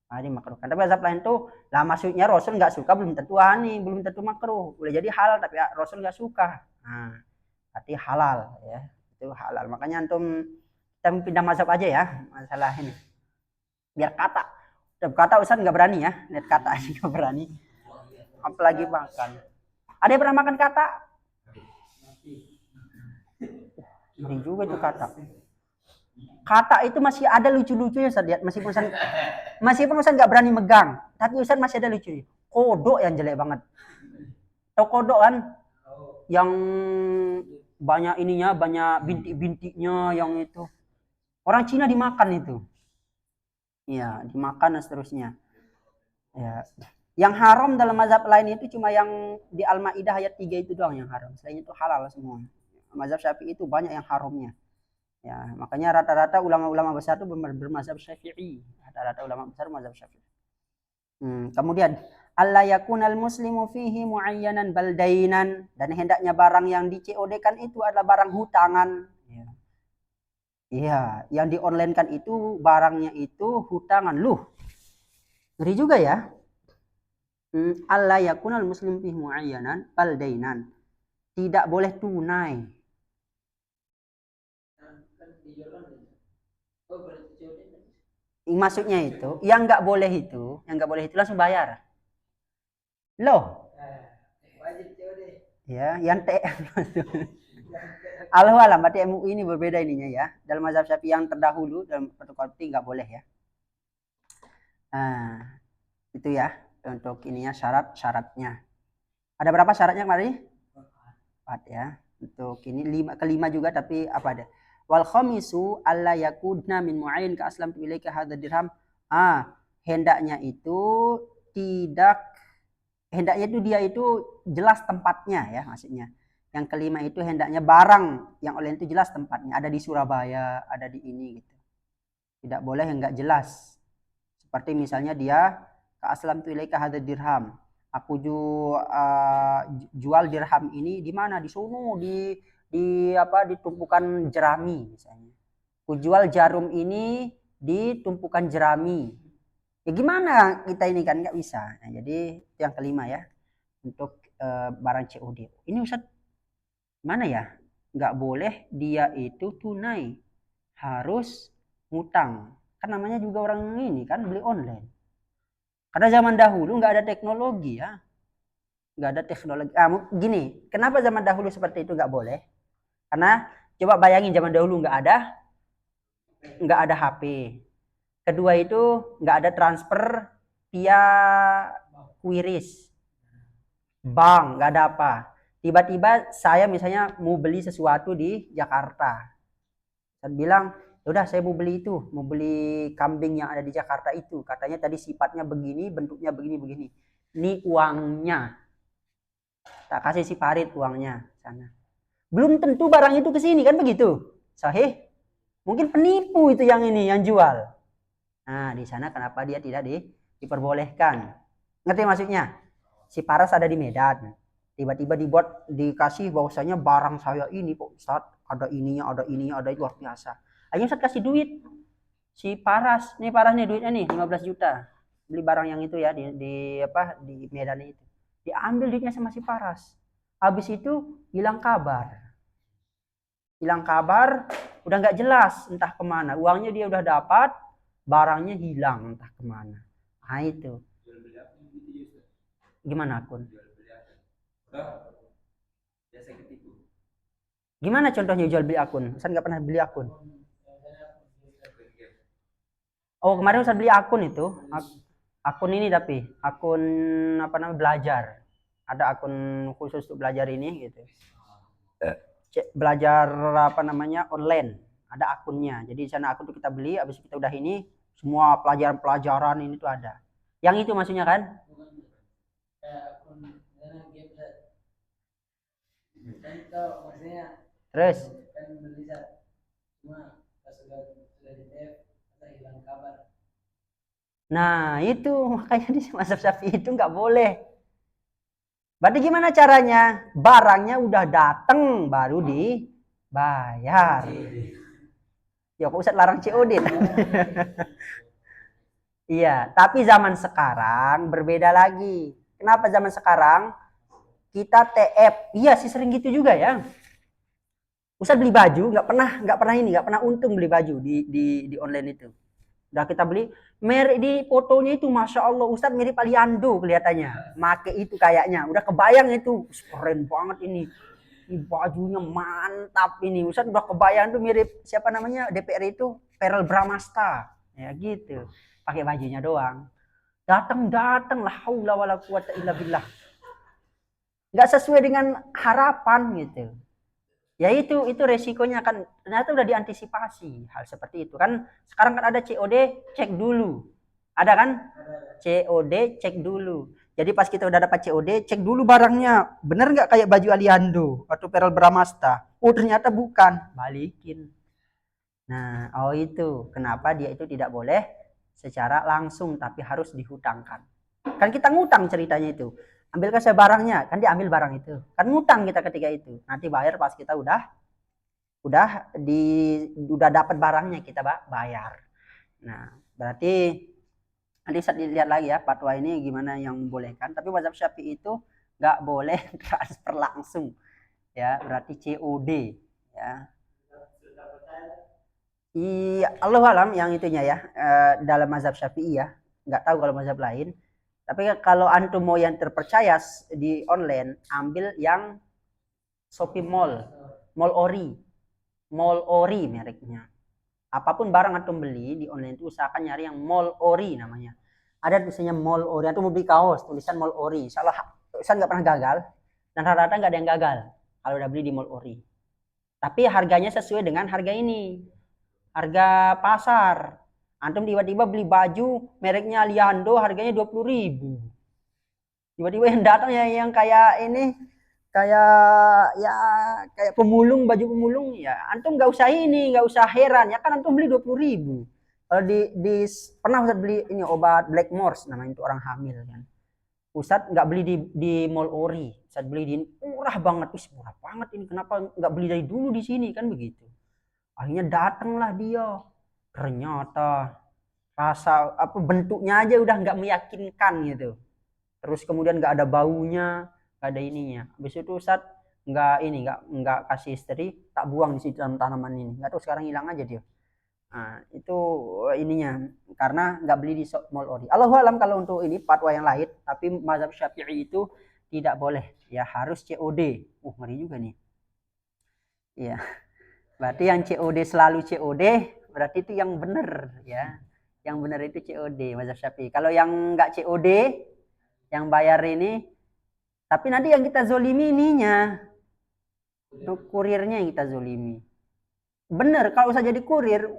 Dimakruhkan. Tapi mazhab lain tuh, lah maksudnya Rasul enggak suka belum tentu belum tentu makruh. Boleh jadi halal tapi Rasul enggak suka. Nah, berarti halal ya. Itu halal. Makanya antum kita pindah mazhab aja ya masalah ini. Biar kata Ustaz nggak berani ya, lihat kata aja nggak berani. Apalagi makan. Ada yang pernah makan kata? Ini juga itu kata. Kata itu masih ada lucu-lucunya Ustaz lihat, meskipun Ustaz nggak berani megang, tapi Ustaz masih ada lucunya. Kodok yang jelek banget. Tahu kodok kan? Yang banyak ininya, banyak bintik-bintiknya yang itu. Orang Cina dimakan itu. Iya, dimakan dan seterusnya. Ya. Yang haram dalam mazhab lain itu cuma yang di Al-Maidah ayat 3 itu doang yang haram. Selain itu halal semua. Mazhab Syafi'i itu banyak yang haramnya. Ya, makanya rata-rata ulama-ulama besar itu bermazhab Syafi'i. Rata-rata ulama besar mazhab Syafi'i. Kemudian alla yakunal muslimu fihi muayyanan baldainan, dan hendaknya barang yang di COD-kan itu adalah barang hutangan. Iya, yang di online-kan itu barangnya itu hutangan. Ngeri juga ya. Alla yakunal muslim fihi muayyanan baldainan. Tidak boleh tunai. Maksudnya itu, yang nggak boleh itu langsung bayar. Loh. Ya, yang Allah alam, berarti MUI ini berbeda ininya ya. Dalam mazhab Syafi'i yang terdahulu dalam fotokopi nggak boleh ya. Nah, itu ya untuk ininya syaratnya. Ada berapa syaratnya kemarin? 4 ya. Untuk ini kelima juga tapi apa ada? Wal khamisu alla yakudna min mu'ayyin ka aslam ilaika hadza dirham. Hendaknya itu dia itu jelas tempatnya ya maksudnya. Yang kelima itu hendaknya barang yang oleh itu jelas tempatnya, ada di Surabaya, ada di ini gitu. Tidak boleh yang enggak jelas. Seperti misalnya dia ka aslam ilaika hadza dirham. Aku jual dirham ini di mana? Di sono, di tumpukan jerami misalnya. Aku jual jarum ini di tumpukan jerami. Ya gimana kita ini kan nggak bisa. Nah, jadi yang kelima ya untuk barang COD. Ini Ustaz mana ya? Nggak boleh dia itu tunai, harus ngutang. Kan namanya juga orang ini kan beli online. Karena zaman dahulu nggak ada teknologi ya. Nggak ada teknologi. Gini, kenapa zaman dahulu seperti itu nggak boleh? Karena coba bayangin zaman dahulu nggak ada HP. Kedua itu nggak ada transfer via QRIS. Bank, nggak ada apa. Tiba-tiba saya misalnya mau beli sesuatu di Jakarta. Saya bilang, udah saya mau beli kambing yang ada di Jakarta itu. Katanya tadi sifatnya begini, bentuknya begini. Ini uangnya. Tak kasih si Parit uangnya sana. Belum tentu barang itu ke sini kan begitu. Sahih? Mungkin penipu itu yang jual. Nah, di sana kenapa dia tidak diperbolehkan? Ngerti maksudnya? Si Paras ada di Medan. Tiba-tiba dikasih bahwasanya barang saya ini Pak Ustaz, ada ininya, ada luar biasa. Ayo Ustaz kasih duit. Si Paras nih duitnya nih 15 juta. Beli barang yang itu ya di Medan itu. Diambil duitnya sama si Paras. Habis itu hilang kabar, udah nggak jelas entah kemana. Uangnya dia udah dapat, barangnya hilang entah kemana. Nah itu. Gimana akun? Gimana contohnya jual beli akun? Saya nggak pernah beli akun. Oh kemarin saya beli akun itu. Akun ini tapi akun belajar. Ada akun khusus untuk belajar ini gitu. Belajar online. ada akunnya. Jadi di sana akun tuh kita beli, habis kita udah ini semua pelajaran-pelajaran ini tuh ada. Yang itu maksudnya kan? Terus? Nah itu makanya di mazhab Syafi'i itu nggak boleh. Berarti gimana caranya? Barangnya udah dateng baru dibayar. Ya kok Ustadz larang COD? Iya, tapi zaman sekarang berbeda lagi. Kenapa zaman sekarang? Kita TF, iya sih sering gitu juga ya. Ustadz beli baju, nggak pernah untung beli baju di online itu. Udah kita beli, merek di fotonya itu masya Allah Ustadz mirip Aliando kelihatannya, make itu kayaknya, udah kebayang itu, keren banget ini bajunya mantap ini, Ustadz udah kebayang tuh mirip siapa namanya DPR itu, Verrell Bramasta, ya gitu, pakai bajunya doang, datang lah, haula wala quwata illa billah, nggak sesuai dengan harapan gitu. Ya itu resikonya kan ternyata udah diantisipasi hal seperti itu kan. Sekarang kan ada COD cek dulu, ada kan? COD cek dulu. Jadi pas kita udah dapat COD cek dulu barangnya bener nggak kayak baju Aliando atau Perel Bramasta. Oh ternyata bukan, balikin. Nah itu kenapa dia itu tidak boleh secara langsung tapi harus dihutangkan. Kan kita ngutang ceritanya itu, ambilkan saya barangnya, kan diambil barang itu, kan ngutang kita ketika itu, nanti bayar pas kita udah dapat barangnya kita bayar. Nah berarti nanti saat dilihat lagi ya fatwa ini gimana yang membolehkan, tapi mazhab Syafi'i itu nggak boleh transfer langsung ya, berarti COD ya. Iya, Allah alam yang itunya ya, dalam mazhab Syafi'i ya, nggak tahu kalau mazhab lain. Tapi kalau antum mau yang terpercaya di online, ambil yang Shopee Mall, Mall Ori mereknya. Apapun barang antum beli di online itu usahakan nyari yang Mall Ori namanya. Ada tulisannya Mall Ori, antum mau beli kaos tulisan Mall Ori. Insyaallah tulisan nggak pernah gagal dan rata-rata nggak ada yang gagal kalau udah beli di Mall Ori. Tapi harganya sesuai dengan harga ini, harga pasar. Antum tiba-tiba beli baju mereknya Liando harganya 20.000. Tiba-tiba yang datang ya yang kayak ini, kayak ya kayak pemulung, baju pemulung ya antum nggak usah ini, nggak usah heran ya kan, antum beli 20.000. Kalau pernah Ustadz beli ini obat Blackmores namanya, itu orang hamil kan, Ustadz nggak beli di Mall Ori, Ustadz beli di ini murah banget, murah banget ini, kenapa nggak beli dari dulu di sini kan begitu. Akhirnya datanglah dia, ternyata rasa apa bentuknya aja udah nggak meyakinkan gitu, terus kemudian nggak ada baunya, nggak ada ininya. Habis itu Ustadz nggak kasih istri, tak buang di situ dalam tanaman ini, nggak tahu sekarang hilang aja dia. Nah, itu ininya karena nggak beli di Mall Ori. Allahu alam kalau untuk ini fatwa yang lain, tapi mazhab Syafi'i itu tidak boleh ya, harus COD. Ngeri juga nih. Iya. Berarti yang COD selalu COD, berarti itu yang benar ya. Yang benar itu COD mazhab Syafi'i. Kalau yang nggak COD, yang bayar ini, tapi nanti yang kita zolimi ininya, kurirnya yang kita zolimi. Bener, kalau usah jadi kurir,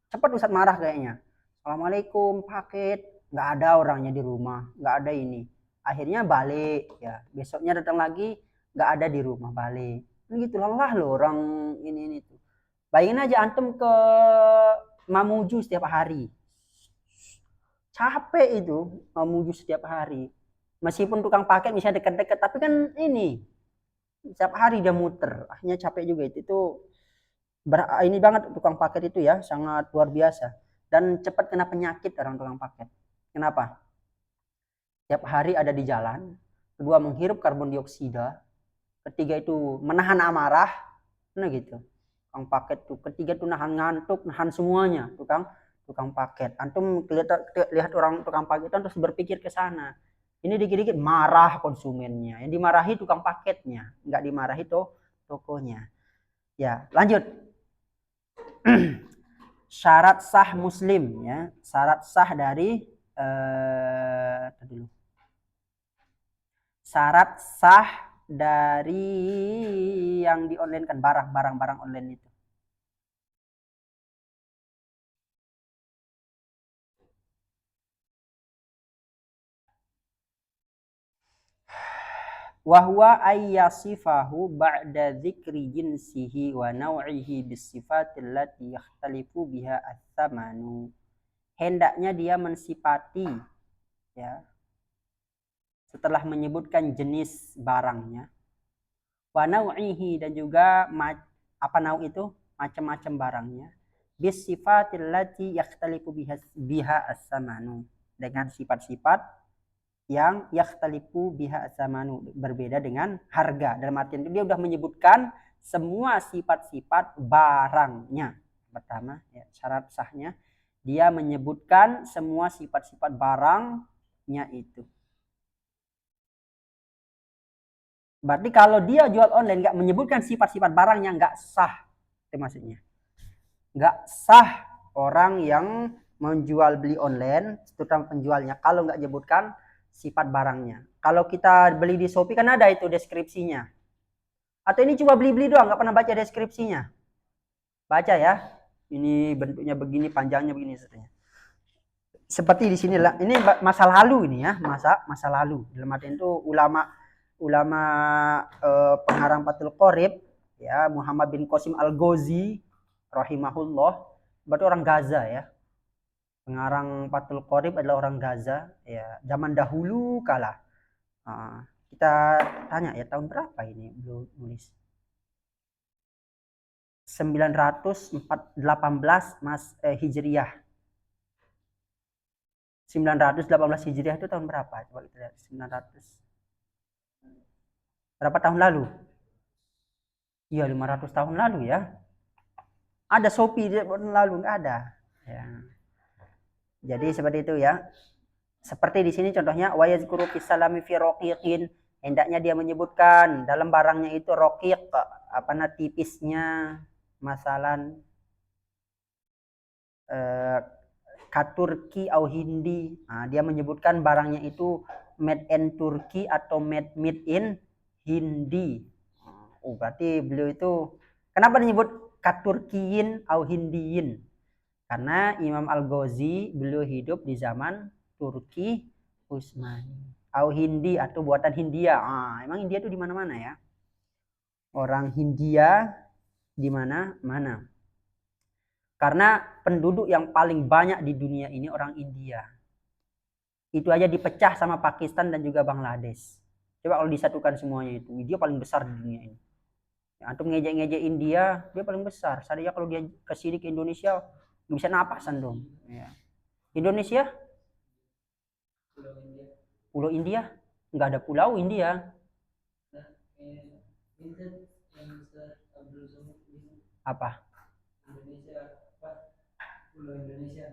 cepat Ustadz marah kayaknya. Assalamualaikum, paket, nggak ada orangnya di rumah, nggak ada ini. Akhirnya balik, ya besoknya datang lagi, nggak ada di rumah, balik. Gitu lelah loh orang ini tuh. Bayangin aja antum ke Mamuju setiap hari, capek itu Mamuju setiap hari. Meskipun tukang paket misalnya dekat-dekat, tapi kan ini setiap hari dia muter, akhirnya capek juga itu ini banget tukang paket itu ya, sangat luar biasa dan cepat kena penyakit orang tukang paket. Kenapa? Tiap hari ada di jalan, kedua menghirup karbon dioksida, ketiga itu menahan amarah, nah gitu. Tukang paket tuh, ketiga tuh nahan ngantuk, nahan semuanya, tukang paket. Antum lihat orang tukang paket terus berpikir ke sana. Ini dikit-dikit marah konsumennya, yang dimarahi tukang paketnya, nggak dimarahi tokonya. Ya, lanjut. Syarat sah muslim ya, syarat sah dari dulu. Syarat sah dari yang di online kan, barang online itu. wa huwa ayyasifahu ba'da dzikri jinsihi wa naw'ihi bis sifatil lati yakhtalifu biha ats-tsamanu. Hendaknya dia mensifati, ya, setelah menyebutkan jenis barangnya, wa naw'ihi, dan juga apa nau itu, macam-macam barangnya, bis sifatil lati yakhtalifu biha ats-tsamanu, dengan sifat-sifat yang yakhtalifu biha ats-tsamanu, berbeda dengan harga. Dalam artian itu dia sudah menyebutkan semua sifat-sifat barangnya. Pertama, ya, syarat sahnya dia menyebutkan semua sifat-sifat barangnya itu. Berarti kalau dia jual online nggak menyebutkan sifat-sifat barangnya, nggak sah. Itu maksudnya. Nggak sah orang yang menjual beli online, terutama penjualnya, kalau nggak menyebutkan sifat barangnya. Kalau kita beli di Shopee kan ada itu deskripsinya. Atau ini cuma beli-beli doang, nggak pernah baca deskripsinya. Baca ya. Ini bentuknya begini, panjangnya begini, seterusnya. Seperti di sini lah. Ini masa lalu ini ya, masa lalu. Dalam artian itu ulama pengarang Fathul Qorib, ya, Muhammad bin Qasim Al-Ghazi rahimahullah, berarti orang Gaza ya. Pengarang Fathul Qorib adalah orang Gaza, ya, zaman dahulu kala. Kita tanya ya, tahun berapa ini beliau nulis? 918 Hijriyah. 918 Hijriah itu tahun berapa? Coba kita lihat. 900. Berapa tahun lalu? Iya, 500 tahun lalu ya. Ada Shopee di tahun lalu? Nggak ada. Ya. Jadi seperti itu ya. Seperti di sini contohnya, wa yazkuru fis salami fi raqiqin, hendaknya dia menyebutkan dalam barangnya itu raqiq, apa tipisnya, masalan Turki atau Hindi. Nah, dia menyebutkan barangnya itu made in Turki atau made in Hindi. Oh, berarti beliau itu kenapa disebut Turkiyin atau Hindiyin? Karena Imam Al-Ghazi beliau hidup di zaman Turki Utsmani. Atau Hindi atau buatan Hindia. Emang India itu di mana-mana ya. Orang Hindia di mana-mana. Karena penduduk yang paling banyak di dunia ini orang India. Itu aja dipecah sama Pakistan dan juga Bangladesh. Coba kalau disatukan semuanya itu, dia paling besar di dunia ini. Ya, antum ngejek-ngejek India, dia paling besar. Sadaya kalau dia kesini ke Indonesia, nggak bisa napasan dong. Ya. Indonesia? Pulau India? Nggak ada pulau India. Apa? Pulau Indonesia.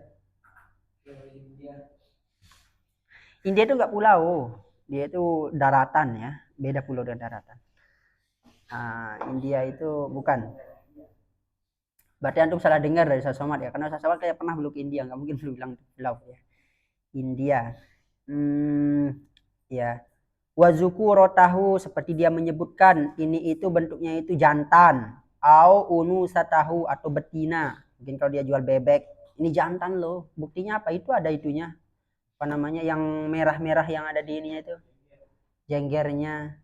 Pulau India. India itu nggak pulau, dia itu daratan ya, beda pulau dan daratan. India itu bukan. Berarti antum salah dengar dari Ustaz Somad ya, karena Ustaz Somad kayak pernah beluk India, nggak mungkin belum bilang pulau ya. India, ya. Wazukuro seperti dia menyebutkan ini itu bentuknya itu jantan, au unusatahu atau betina. Mungkin kalau dia jual bebek, ini jantan loh. Buktinya apa? Itu ada itunya. Apa namanya yang merah-merah yang ada di ini itu? Jenggernya.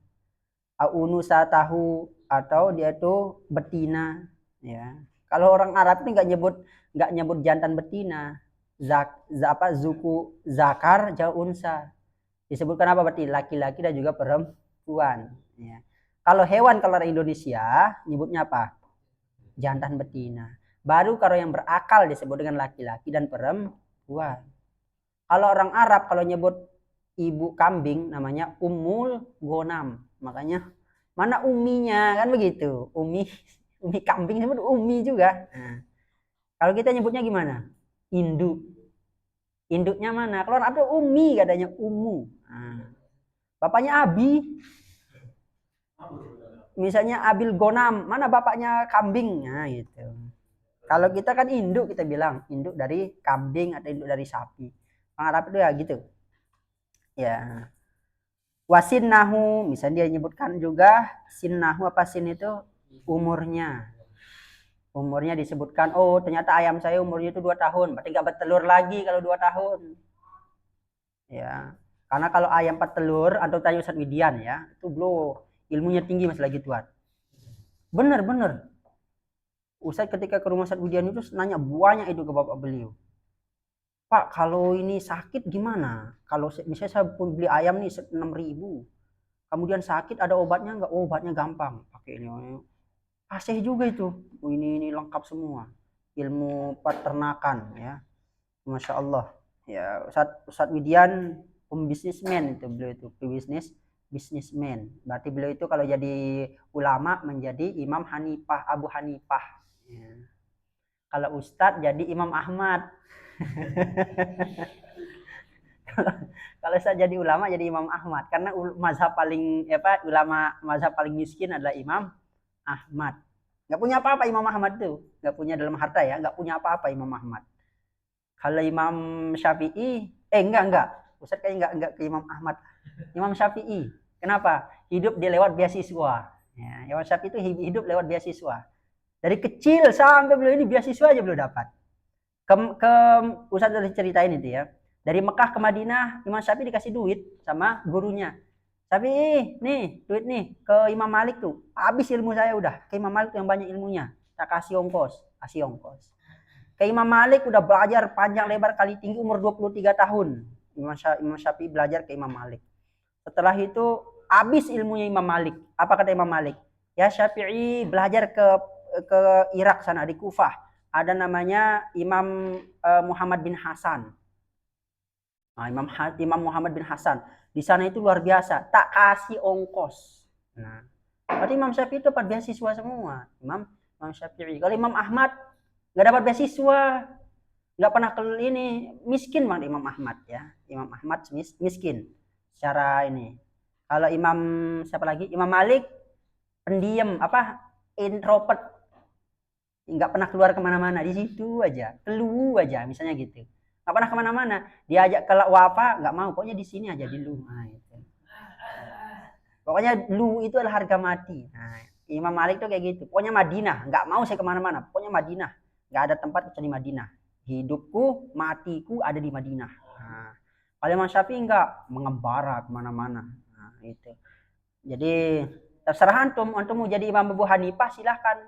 Au unusatahu atau dia itu betina, ya. Kalau orang Arab ini nggak nyebut jantan betina. Zuku zakar jauh unsa. Disebutkan apa berarti? Laki-laki dan juga perempuan. Ya. Kalau hewan kalau orang Indonesia nyebutnya apa? Jantan betina. Baru kalau yang berakal disebut dengan laki-laki dan perempuan. Kalau orang Arab kalau nyebut ibu kambing namanya Ummul Ghanam. Makanya mana uminya kan begitu. Umi kambing disebut umi juga. Nah, kalau kita nyebutnya gimana? Induk. Induknya mana? Kalau ada umi katanya umu. Nah, bapaknya Abi. Misalnya Abil Gonam, mana bapaknya kambing? Nah, gitu. Kalau kita kan induk kita bilang, induk dari kambing atau induk dari sapi. Orang Arab itu ya gitu. Ya. Wasinnahu, misalnya dia nyebutkan juga sinnahu, apa sin itu? Umurnya. Umurnya disebutkan, oh ternyata ayam saya umurnya itu 2 tahun, berarti nggak bertelur lagi kalau 2 tahun. Ya. Karena kalau ayam petelur atau tanya Ustadz Widian ya, itu bro ilmunya tinggi masalah gituan. Bener. Ustadz ketika ke rumah Ustadz Widian itu nanya banyak itu ke bapak beliau. Pak, kalau ini sakit gimana? Kalau misalnya saya pun beli ayam nih 6.000, kemudian sakit ada obatnya nggak? Oh, obatnya gampang. Pakai ini. Asih juga itu. Ini lengkap semua. Ilmu peternakan ya. Masya Allah. Ya, Ustadz Widian pembisnismen itu beliau itu bisnismen. Berarti beliau itu kalau jadi ulama menjadi Imam Hanifah, Abu Hanifah. Ya. Kalau Ustadz jadi Imam Ahmad. Kalau saya jadi ulama jadi Imam Ahmad karena mazhab paling ulama mazhab paling miskin adalah Imam Ahmad. Nggak punya apa-apa Imam Ahmad tuh, nggak punya dalam harta ya, nggak punya apa-apa Imam Ahmad. Kalau Imam Syafi'i, enggak, Ustaz kayaknya enggak ke Imam Ahmad. Imam Syafi'i, kenapa? Hidup dia lewat beasiswa. Ya, Imam Syafi'i itu hidup lewat beasiswa. Dari kecil sampai beliau ini beasiswa aja belum dapat. Ke Ustaz udah ceritain itu ya. Dari Mekah ke Madinah, Imam Syafi'i dikasih duit sama gurunya. Tapi nih, duit nih ke Imam Malik tuh. Habis ilmu saya udah. Ke Imam Malik yang banyak ilmunya. Tak kasih ongkos. Ke Imam Malik udah belajar panjang lebar kali tinggi umur 23 tahun. Imam Syafi'i belajar ke Imam Malik. Setelah itu habis ilmunya Imam Malik. Apa kata Imam Malik? Ya Syafi'i belajar ke Irak sana di Kufah. Ada namanya Imam Muhammad bin Hasan. Nah, Imam Muhammad bin Hasan. Di sana itu luar biasa, tak kasih ongkos. Nah, berarti Imam Syafi'i itu dapat beasiswa semua. Imam Syafi'i. Kalau Imam Ahmad nggak dapat beasiswa, nggak pernah ke ini, miskin banget Imam Ahmad ya. Imam Ahmad miskin secara ini. Kalau Imam siapa lagi? Imam Malik pendiam introvert, nggak pernah keluar kemana-mana, di situ aja, keluar aja misalnya gitu. Nggak pernah kemana-mana, diajak ke wafa nggak mau, pokoknya di sini aja di lu. Nah, gitu. Pokoknya lu itu adalah harga mati. Nah, Imam Malik tuh kayak gitu, pokoknya Madinah, nggak mau saya kemana-mana, pokoknya Madinah, nggak ada tempat kecuali Madinah. Hidupku matiku ada di Madinah. Nah, kalau Imam Syafi'i nggak mengembara kemana-mana. Nah, itu jadi terserah antum mau jadi Imam Abu Hanifah silahkan.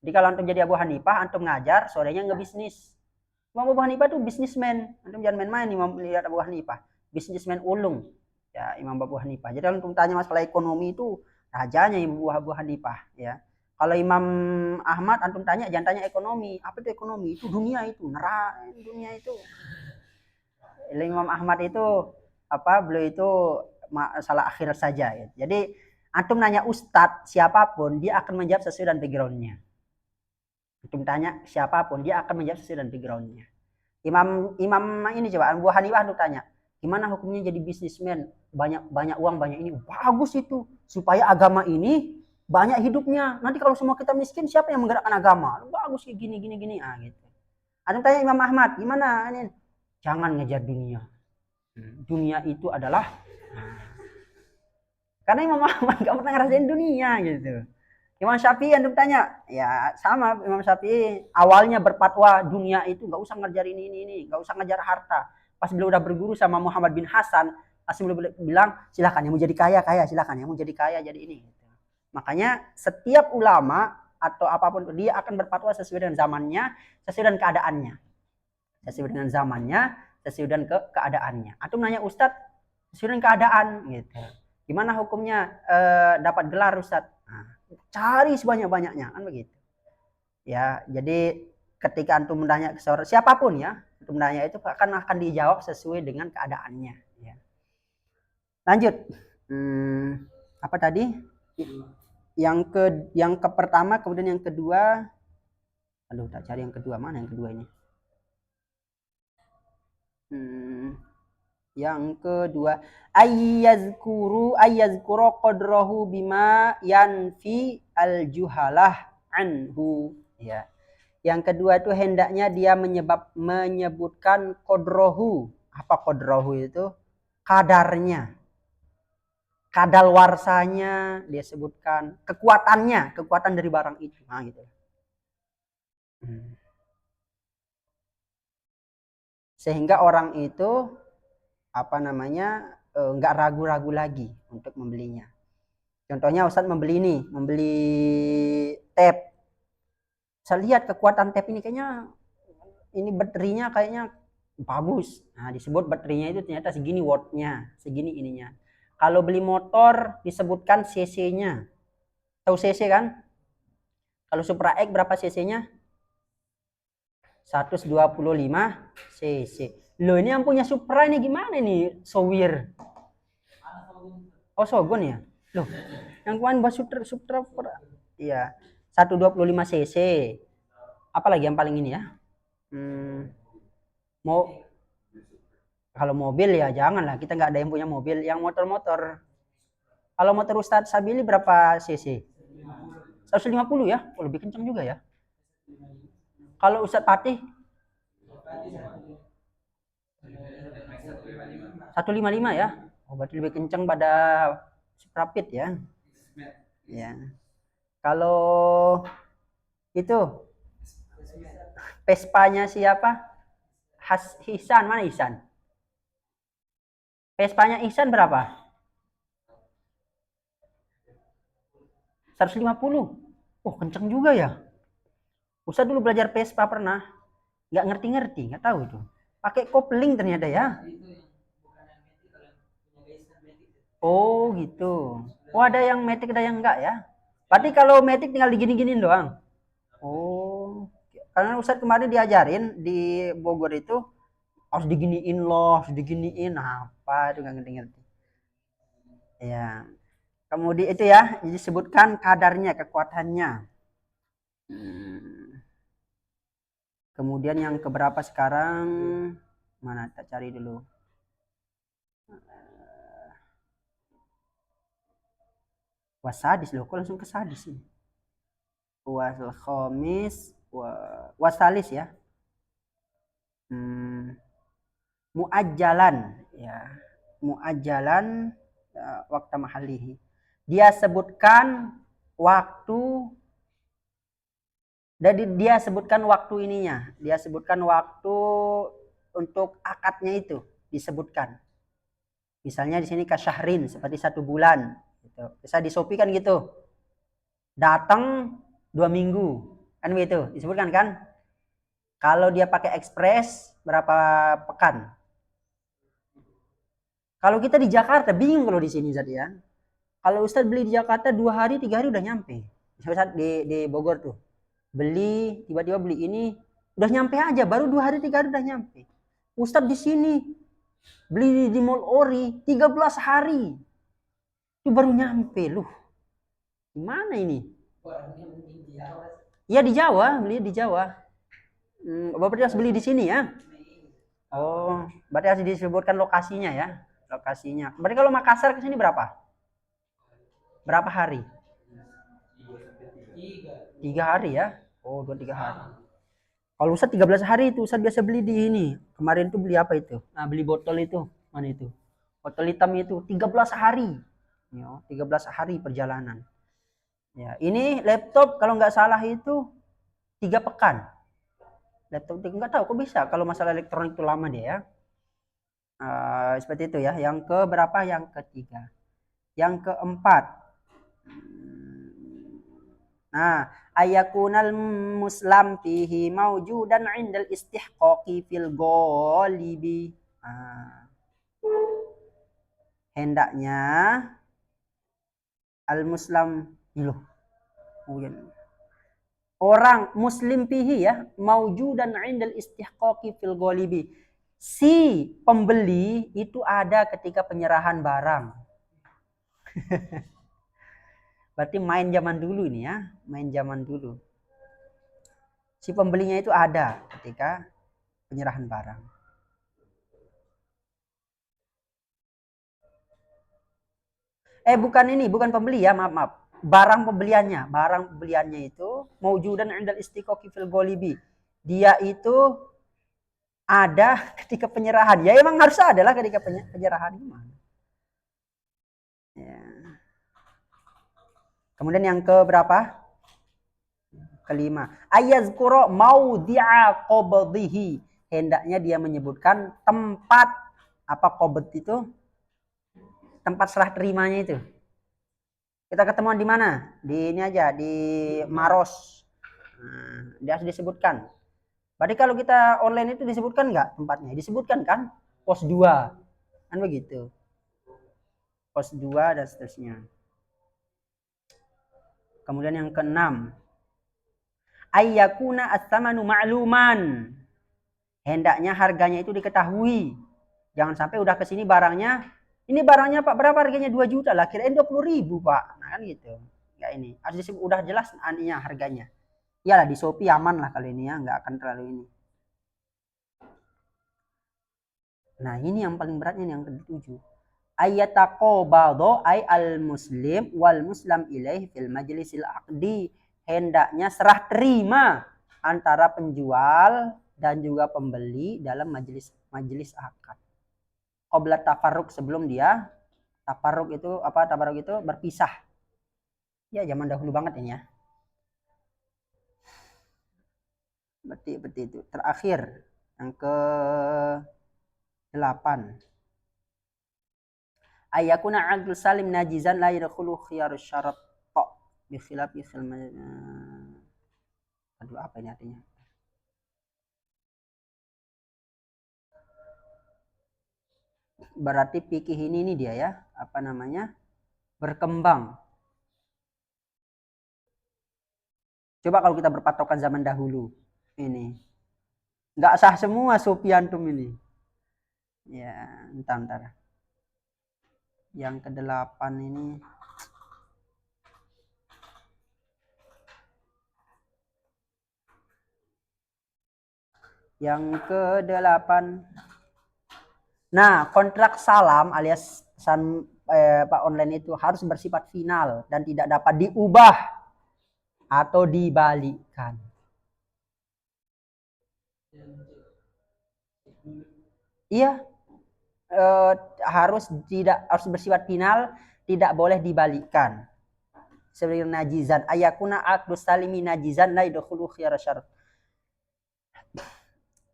Jadi kalau antum jadi Abu Hanifah, antum ngajar, sorenya ngebisnis. Imam Abu Hanifah itu bisnismen. Antum jangan main-main Imam lihat Abu Hanifah. Bisnismen ulung. Ya, Imam Abu Hanifah. Jadi kalau antum tanya masalah ekonomi itu rajanya Imam Abu Hanifah, ya. Kalau Imam Ahmad antum tanya jangan tanya ekonomi. Apa itu ekonomi? Itu dunia itu, neraka dunia itu. Imam Ahmad itu beliau itu masalah akhir saja ya. Jadi antum nanya ustadz siapapun dia akan menjawab sesuai dengan backgroundnya. Antum tanya siapapun dia akan menjawab sesuai dengan backgroundnya. Imam ini coba Abu Hanifah antum tanya, gimana hukumnya jadi bisnismen, banyak uang banyak ini, bagus itu supaya agama ini banyak hidupnya. Nanti kalau semua kita miskin siapa yang menggerakkan agama? Bagus gini gitu. Antum tanya Imam Ahmad, gimana ini? Jangan ngejar dunia. Dunia itu adalah karena Imam Ahmad gak pernah ngerasain dunia gitu. Imam Syafi'i antum tanya, ya sama Imam Syafi'i awalnya berfatwa dunia itu nggak usah ngejar ini, nggak usah ngejar harta. Pas beliau udah berguru sama Muhammad bin Hasan, langsung beliau bilang silakan yang mau jadi kaya, silakan yang mau jadi kaya jadi ini. Makanya setiap ulama atau apapun dia akan berfatwa sesuai dengan zamannya, sesuai dengan keadaannya, sesuai dengan zamannya, sesuai dengan keadaannya. Antum nanya Ustadz sesuai dengan keadaan gitu. Gimana hukumnya dapat gelar Ustadz? Nah, cari sebanyak-banyaknya kan begitu. Ya, jadi ketika antum menanya ke seorang siapapun ya, antum menanya itu akan dijawab sesuai dengan keadaannya. Ya. Lanjut, apa tadi? Yang ke pertama, kemudian yang kedua. Aduh, tak cari yang kedua, mana yang kedua ini? Yang kedua, ayyazkuru qadrahu bima yanfi al-juhalah anhu. Ya. Yang kedua itu hendaknya dia menyebutkan qadrahu. Apa qadrahu itu? Kadarnya. Kadaluarsanya dia sebutkan, kekuatan dari barang itu. Nah, gitu. Sehingga orang itu nggak ragu-ragu lagi untuk membelinya. Contohnya Ustadz membeli tab. Saya lihat kekuatan tab ini kayaknya ini baterainya kayaknya bagus. Nah, disebut baterainya itu ternyata segini wattnya, segini ininya. Kalau beli motor disebutkan cc-nya. Tahu cc kan? Kalau Supra X berapa cc-nya? 125 cc. Loh, ini yang punya Supra ini gimana nih? Sowir. Oh, Shogun ya? Loh, yang kemarin bahas Supra. Iya, 125 cc. Apalagi yang paling ini ya? Mau kalau mobil ya janganlah, kita nggak ada yang punya mobil. Yang motor-motor. Kalau motor Ustadz Sabili berapa cc? 150 ya? Oh, lebih kencang juga ya. Kalau Ustadz Patih 155 ya? Oh, berarti lebih kencang pada Suprapit ya. Ya. Kalau itu Vespanya siapa? Ihsan, mana Ihsan? Vespanya Ihsan berapa? 150. Oh, kencang juga ya. Ustadz dulu belajar Vespa pernah. Nggak ngerti-ngerti, nggak tahu itu. Pakai kopling ternyata ya. Oh gitu. Oh ada yang matic ada yang enggak ya. Berarti kalau matic tinggal digini-giniin doang. Oh. Karena Ustadz kemarin diajarin di Bogor itu harus diginiin loh, harus diginiin apa itu nggak ngerti-ngerti. Ya. Kemudian itu ya, disebutkan kadarnya, kekuatannya. Kemudian yang keberapa sekarang? Mana kita cari dulu. Wasadis loh, kok langsung ke sadis ini? Wasal khomis, wasalis ya. Muajjalan ya. Muajjalan waktu mahalihi. Dia sebutkan waktu. Jadi dia sebutkan waktu ininya. Dia sebutkan waktu untuk akadnya itu disebutkan. Misalnya di sini kasyahrin seperti 1 bulan. Gitu. Bisa di Shopee kan gitu. Datang 2 minggu kan begitu disebutkan kan. Kalau dia pakai ekspres berapa pekan? Kalau kita di Jakarta bingung kalau di sini Ustaz ya. Kalau Ustaz beli di Jakarta 2 hari 3 hari udah nyampe. Ustaz di Bogor tuh beli tiba-tiba beli ini udah nyampe aja baru 2 hari 3 hari udah nyampe. Ustaz di sini beli di Mall Ori 13 hari itu baru nyampe loh. Gimana ini? Iya di Jawa, beli di Jawa. Bapak harus beli di sini ya. Oh, berarti harus disebutkan lokasinya ya. Lokasinya. Berarti kalau Makassar ke sini berapa? Berapa hari? 3 hari ya. Oh, 2-3 hari. Kalau Ustaz 13 hari itu Ustaz biasa beli di ini. Kemarin tuh beli apa itu? Nah, beli botol itu. Mana itu? Botol hitam itu 13 hari. Ya, 13 hari perjalanan. Ya, ini laptop kalau nggak salah itu 3 pekan. Laptop nggak tahu kok bisa kalau masalah elektronik itu lama dia ya. Seperti itu ya. Yang ke berapa? Yang ketiga. Yang keempat. Nah, ayakunal muslam fihi maujudan indal istihqaqi fil ghalibi. Hendaknya al muslam loh. Orang muslim fihi ya, maujudan indal istihqaqi fil ghalibi. Si pembeli itu ada ketika penyerahan barang. Berarti main zaman dulu ini ya, main zaman dulu. Si pembelinya itu ada ketika penyerahan barang. Bukan ini, bukan pembeli ya, maaf. Barang pembeliannya itu maujudan indal istiqoqi fil ghalibi. Dia itu ada ketika penyerahan. Ya emang harus ada lah ketika penyerahan gimana. Ya. Kemudian yang ke berapa? Kelima. Ayazkuro maudhi'a qabdhihi. Hendaknya dia menyebutkan tempat apa qabd itu? tempat serah terimanya itu. Kita ketemuan di mana? Di ini aja, di Maros. Nah, dia harus disebutkan. Berarti kalau kita online itu disebutkan nggak tempatnya? Disebutkan kan? Pos 2. Kan begitu. Pos 2 dan seterusnya. Kemudian yang keenam. Ayyakuna as-samanu ma'luman. Hendaknya harganya itu diketahui. Jangan sampai udah kesini barangnya, ini barangnya Pak berapa harganya 2 juta lah, kirain 20.000 Pak. Nah kan gitu. Enggak ini. Harus disebut udah jelas aninya harganya. Iyalah di Shopee aman lah kali ini ya, nggak akan terlalu ini. Nah ini yang paling beratnya yang ke-7. Ayyataqobado ay al-muslim wal muslim ilaih fil majlisil aqdi. Hendaknya serah terima antara penjual dan juga pembeli dalam majelis akad. Qabla tafarruq, sebelum dia tafarruq itu apa? Tafarruq itu berpisah. Ya zaman dahulu banget ini ya. Berarti itu. Terakhir yang ke-8. Ayakuna aqdul salim najizan la yadkhulu khiyarus syarat bi khilafi aduh apa ini artinya? Berarti fikih ini dia ya, apa namanya? Berkembang. Coba kalau kita berpatokan zaman dahulu ini. Nggak sah semua Sufyantum ini. Ya, entar. Yang ke-8 ini yang ke-8. Nah, kontrak salam alias Pak online itu harus bersifat final dan tidak dapat diubah atau dibalikkan. Iya, harus bersifat final, tidak boleh dibalikkan. Seperti najizan, ayakuna aqdus salimi najizan la yadkhulu khiyar syarat.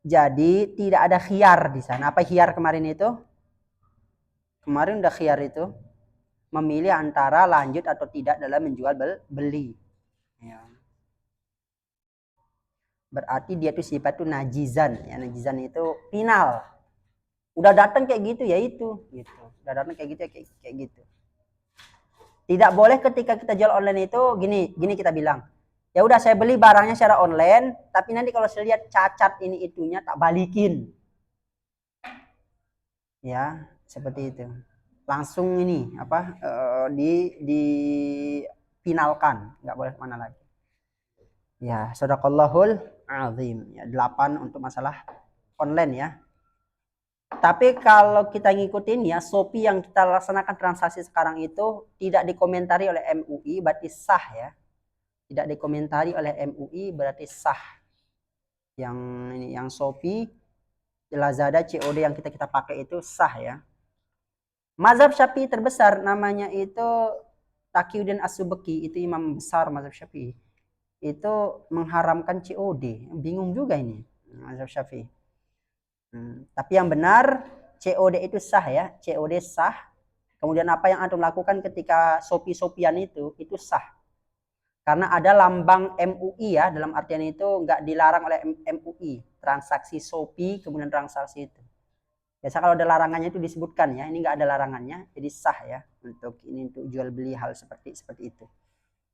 Jadi tidak ada khiyar di sana. Apa khiyar kemarin itu? Kemarin udah khiyar itu memilih antara lanjut atau tidak dalam menjual beli. Ya. Berarti dia tuh sifat itu najizan. Ya, najizan itu final. Udah datang kayak gitu ya itu, gitu. Udah datang kayak gitu ya kayak gitu. Tidak boleh ketika kita jual online itu gini kita bilang. Ya udah saya beli barangnya secara online, tapi nanti kalau saya lihat cacat ini itunya tak balikin. Ya, seperti itu. Langsung ini apa di finalkan, nggak boleh mana lagi. Ya, sadaqallahul azim. Ya, 8 untuk masalah online ya. Tapi kalau kita ngikutin ya, Shopee yang kita laksanakan transaksi sekarang itu tidak dikomentari oleh MUI, berarti sah ya. Tidak dikomentari oleh MUI berarti sah. Yang Shopee, Lazada, COD yang kita pakai itu sah ya. Mazhab Syafi'i terbesar namanya itu Taqiyuddin As-Subki, itu imam besar mazhab Syafi'i. Itu mengharamkan COD. Bingung juga ini mazhab Syafi'i. Tapi yang benar COD itu sah ya, COD sah. Kemudian apa yang antum lakukan ketika Shopee-Shopean itu sah. Karena ada lambang MUI ya, dalam artian itu nggak dilarang oleh MUI. Transaksi Shopee kemudian transaksi itu. Biasa kalau ada larangannya itu disebutkan ya, ini nggak ada larangannya, jadi sah ya untuk jual beli hal seperti itu.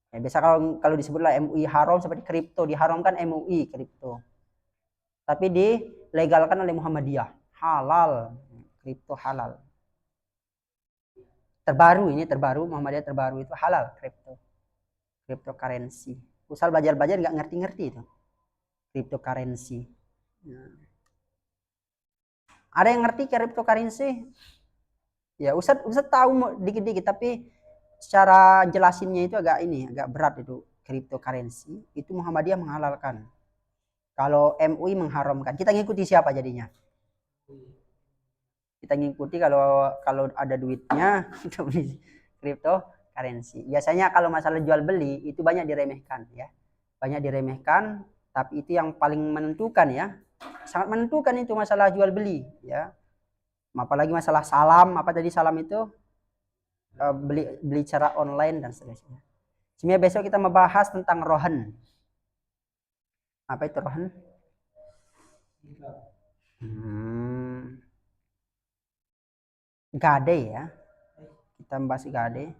Ya, biasa kalau disebutlah MUI haram seperti kripto, diharamkan MUI kripto. Tapi dilegalkan oleh Muhammadiyah, halal, kripto halal. Terbaru Muhammadiyah terbaru itu halal kripto. Cryptocurrency. Usal belajar nggak ngerti itu. Cryptocurrency. Nah. Ada yang ngerti cryptocurrency? Ya, Ustaz tahu dikit-dikit tapi secara jelasinnya itu agak berat itu. Cryptocurrency itu Muhammadiyah menghalalkan. Kalau MUI mengharamkan. Kita ngikuti siapa jadinya? Kita ngikuti kalau ada duitnya kita beli cryptocurrency. Biasanya kalau masalah jual beli itu banyak diremehkan ya. Banyak diremehkan, tapi itu yang paling menentukan ya. Sangat menentukan itu masalah jual beli ya. Apalagi masalah salam, apa tadi salam itu? beli cara online dan seterusnya. Sebenarnya besok kita membahas tentang rohan. Apa itu rohan? Gade ya. Kita membahas gade.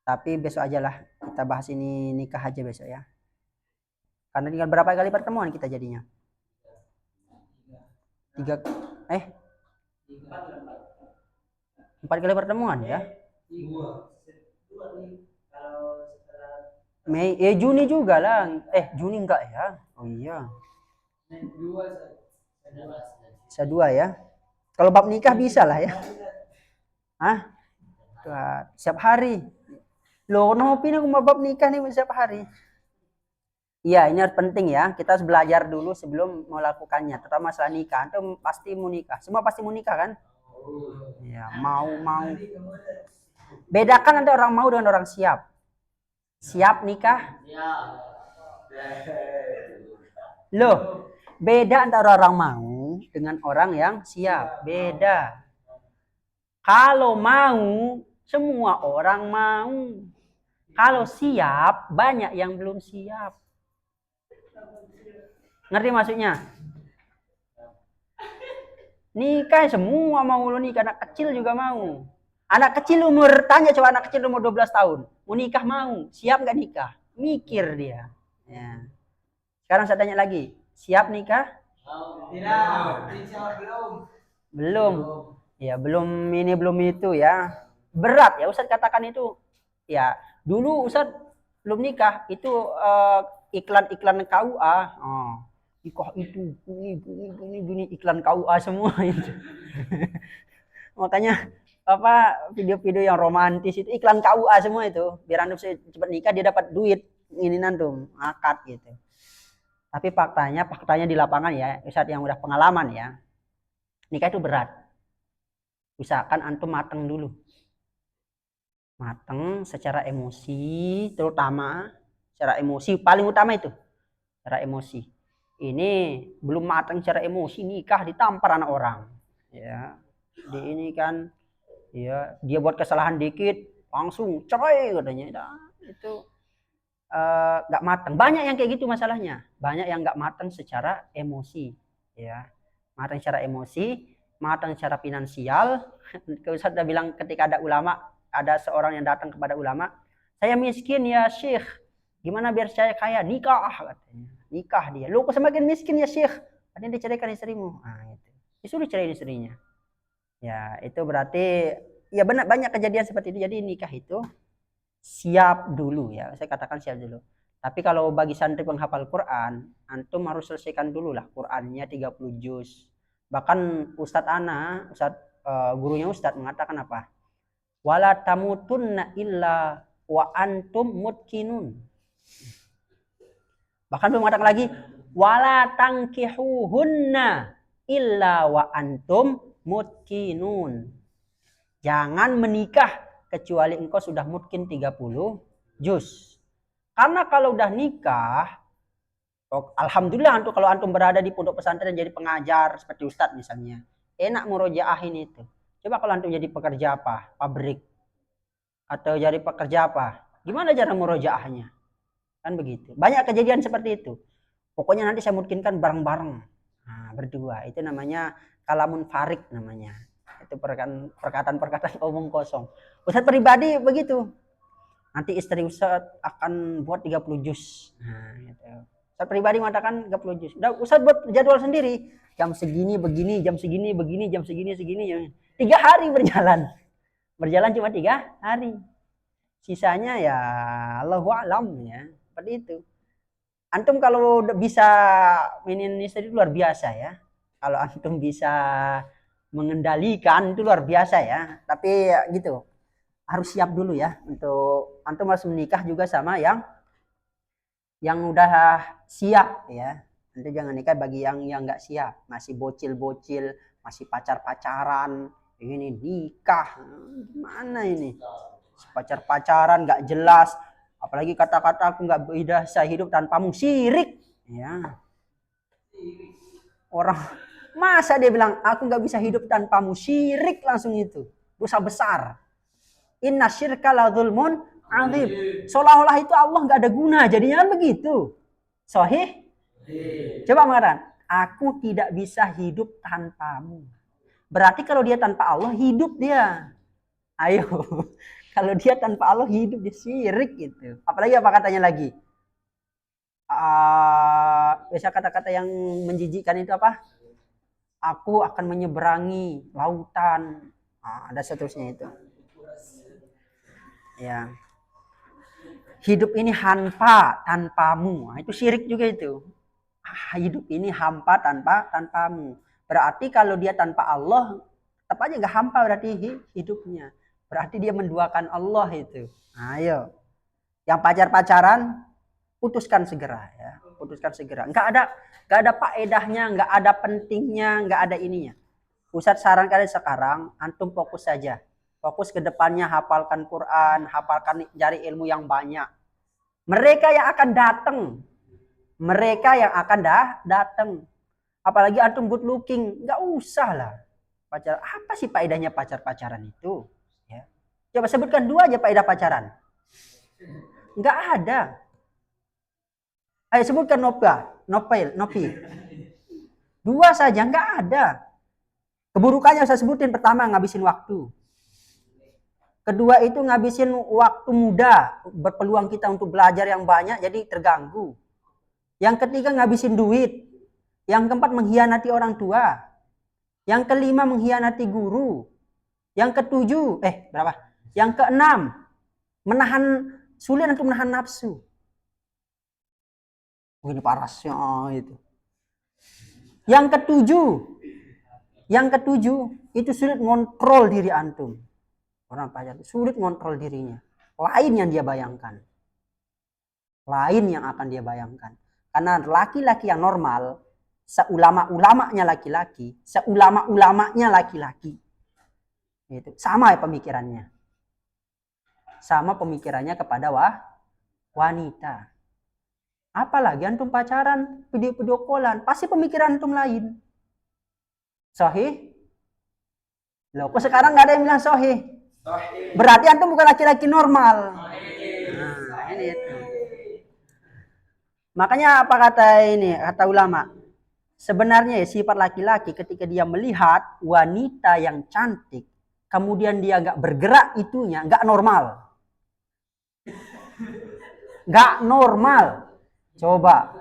Tapi besok aja lah kita bahas ini nikah aja besok ya. Karena tinggal berapa kali pertemuan kita jadinya? 4 kali pertemuan ya. Juni juga lah. Juni enggak ya? Oh iya. Bisa 2 ya. Kalau bab nikah bisa lah ya. Hah? Setiap hari. Loh, ngopi nih bab nikah nih setiap hari. Iya, ini harus penting ya. Kita harus belajar dulu sebelum melakukannya. Terutama masalah nikah. Itu pasti mau nikah. Semua pasti mau nikah kan? Ya, mau. Bedakan ada orang mau dengan orang siap. Siap nikah? Loh, beda antara orang mau dengan orang yang siap. Beda. Kalau mau, semua orang mau. Kalau siap, banyak yang belum siap. Ngerti maksudnya? Nikah semua mau lo nikah, anak kecil juga mau. Anak kecil tanya coba anak kecil umur 12 tahun, mau nikah mau, siap nggak nikah? Mikir dia. Ya. Sekarang saya tanya lagi, siap nikah? Tidak, belum. Ya belum ini belum itu ya. Berat ya Ustadz katakan itu. Ya dulu Ustadz belum nikah itu iklan-iklan KUA. Nikah itu gini iklan KUA semua itu. Makanya video-video yang romantis itu iklan KUA semua itu. Biar antum cepat nikah dia dapat duit ini nantum akad gitu. Tapi faktanya di lapangan ya, Ustadz yang udah pengalaman ya. Nikah itu berat. Usahakan antum mateng dulu. Mateng secara emosi, terutama secara emosi paling utama itu. Secara emosi. Ini belum matang secara emosi nikah ditampar anak orang. Ya. Di ini kan ya dia buat kesalahan dikit langsung cerai katanya. Nah, itu nggak matang. Banyak yang kayak gitu masalahnya. Banyak yang nggak matang secara emosi. Ya. Matang secara emosi, matang secara finansial. Ustaz udah bilang ketika ada ulama, ada seorang yang datang kepada ulama, saya miskin ya Syekh, gimana biar saya kaya? Nikah katanya. Nikah dia. Lu kok semakin miskin ya Syekh? Katanya diceraikan istrimu. Nah, itu. Disuruh cerai istrinya. Ya, itu berarti ya benar banyak kejadian seperti itu. Jadi nikah itu siap dulu ya. Saya katakan siap dulu. Tapi kalau bagi santri penghafal Quran, antum harus selesaikan dulu lah Qurannya 30 juz. Bahkan gurunya Ustadz mengatakan apa? Wala tamutunna illa wa antum mutkinun. Bahkan belum mengatakan lagi wala tangkihuhunna illa wa antum mutkinun. Jangan menikah kecuali engkau sudah mutkin 30 juz. Karena kalau udah nikah, alhamdulillah antum kalau antum berada di pondok pesantren jadi pengajar seperti Ustadz misalnya, enak murojaahin itu. Coba kalau antum jadi pekerja apa, pabrik atau jadi pekerja apa, gimana cara murojaahnya? Kan begitu. Banyak kejadian seperti itu. Pokoknya nanti saya mungkinkan bareng-bareng. Nah, berdua. Itu namanya kalamun farik namanya. Itu perkataan-perkataan omong kosong. Ustadz pribadi begitu. Nanti istri Ustadz akan buat 30 juz. Nah, gitu. Ustadz pribadi mengatakan 30 juz. Udah Ustadz buat jadwal sendiri. Jam segini begini, jam segini begini, jam segini segini. 3 hari berjalan. Berjalan cuma 3 hari. Sisanya ya Allahu a'lam ya. Seperti itu. Antum kalau bisa minin istri itu luar biasa ya. Kalau antum bisa mengendalikan itu luar biasa ya. Tapi ya, gitu. Harus siap dulu ya untuk antum harus menikah juga sama yang udah siap ya. Nanti jangan nikah bagi yang nggak siap, masih bocil-bocil, masih pacar-pacaran, ini nikah. Gimana ini? Pacar-pacaran nggak jelas, apalagi kata-kata aku nggak bisa hidup tanpamu, syirik ya. Orang masa dia bilang aku nggak bisa hidup tanpamu, syirik langsung itu, dosa besar. Inna syirka la dzulmun adzim. Seolah-olah itu Allah nggak ada guna, jadinya kan begitu. Sahih? Coba mengatakan, aku tidak bisa hidup tanpamu. Berarti kalau dia tanpa Allah, hidup dia. Ayo. Kalau dia tanpa Allah, hidup dia syirik gitu. Apalagi apa katanya lagi? Biasa kata-kata yang menjijikkan itu apa? Aku akan menyeberangi lautan. Ada seterusnya itu. Ya. Hidup ini hampa tanpamu. Itu syirik juga itu. Hidup ini hampa tanpamu. Berarti kalau dia tanpa Allah, tetap aja gak hampa berarti hidupnya. Berarti dia menduakan Allah itu. Ayo. Yang pacaran, putuskan segera ya. Putuskan segera. Enggak ada faedahnya, enggak ada pentingnya, enggak ada ininya. Ustadz sarankan sekarang antum fokus saja. Fokus ke depannya, hafalkan Quran, hafalkan, cari ilmu yang banyak. Mereka yang akan datang. Mereka yang akan datang. Apalagi antum good looking, enggak usah lah. Pacar, apa sih faedahnya pacaran itu? Ya. Coba sebutkan 2 aja faedah pacaran. Enggak ada. Ayo sebutkan Nopi. 2 saja, enggak ada. Keburukannya saya sebutin, pertama ngabisin waktu. Kedua itu ngabisin waktu muda, berpeluang kita untuk belajar yang banyak jadi terganggu. Yang ketiga ngabisin duit. Yang keempat mengkhianati orang tua. Yang kelima mengkhianati guru. Yang ketujuh, Yang keenam, sulit untuk menahan nafsu. Ini parasnya itu. Yang ketujuh, itu sulit ngontrol diri antum. Orang pacaran sulit ngontrol dirinya. Lain yang dia bayangkan. Lain yang akan dia bayangkan. Karena laki-laki yang normal, seulama-ulamanya laki-laki, itu sama ya pemikirannya. Sama pemikirannya kepada wanita. Apalagi antum pacaran, video callan, pasti pemikiran antum lain. Sahih? Loh, kok sekarang nggak ada yang bilang sahih? Berarti antum bukan laki-laki normal. Nah, ini itu. Makanya apa kata ulama? Sebenarnya ya, sifat laki-laki ketika dia melihat wanita yang cantik, kemudian dia nggak bergerak itunya, nggak normal. Nggak normal. Coba,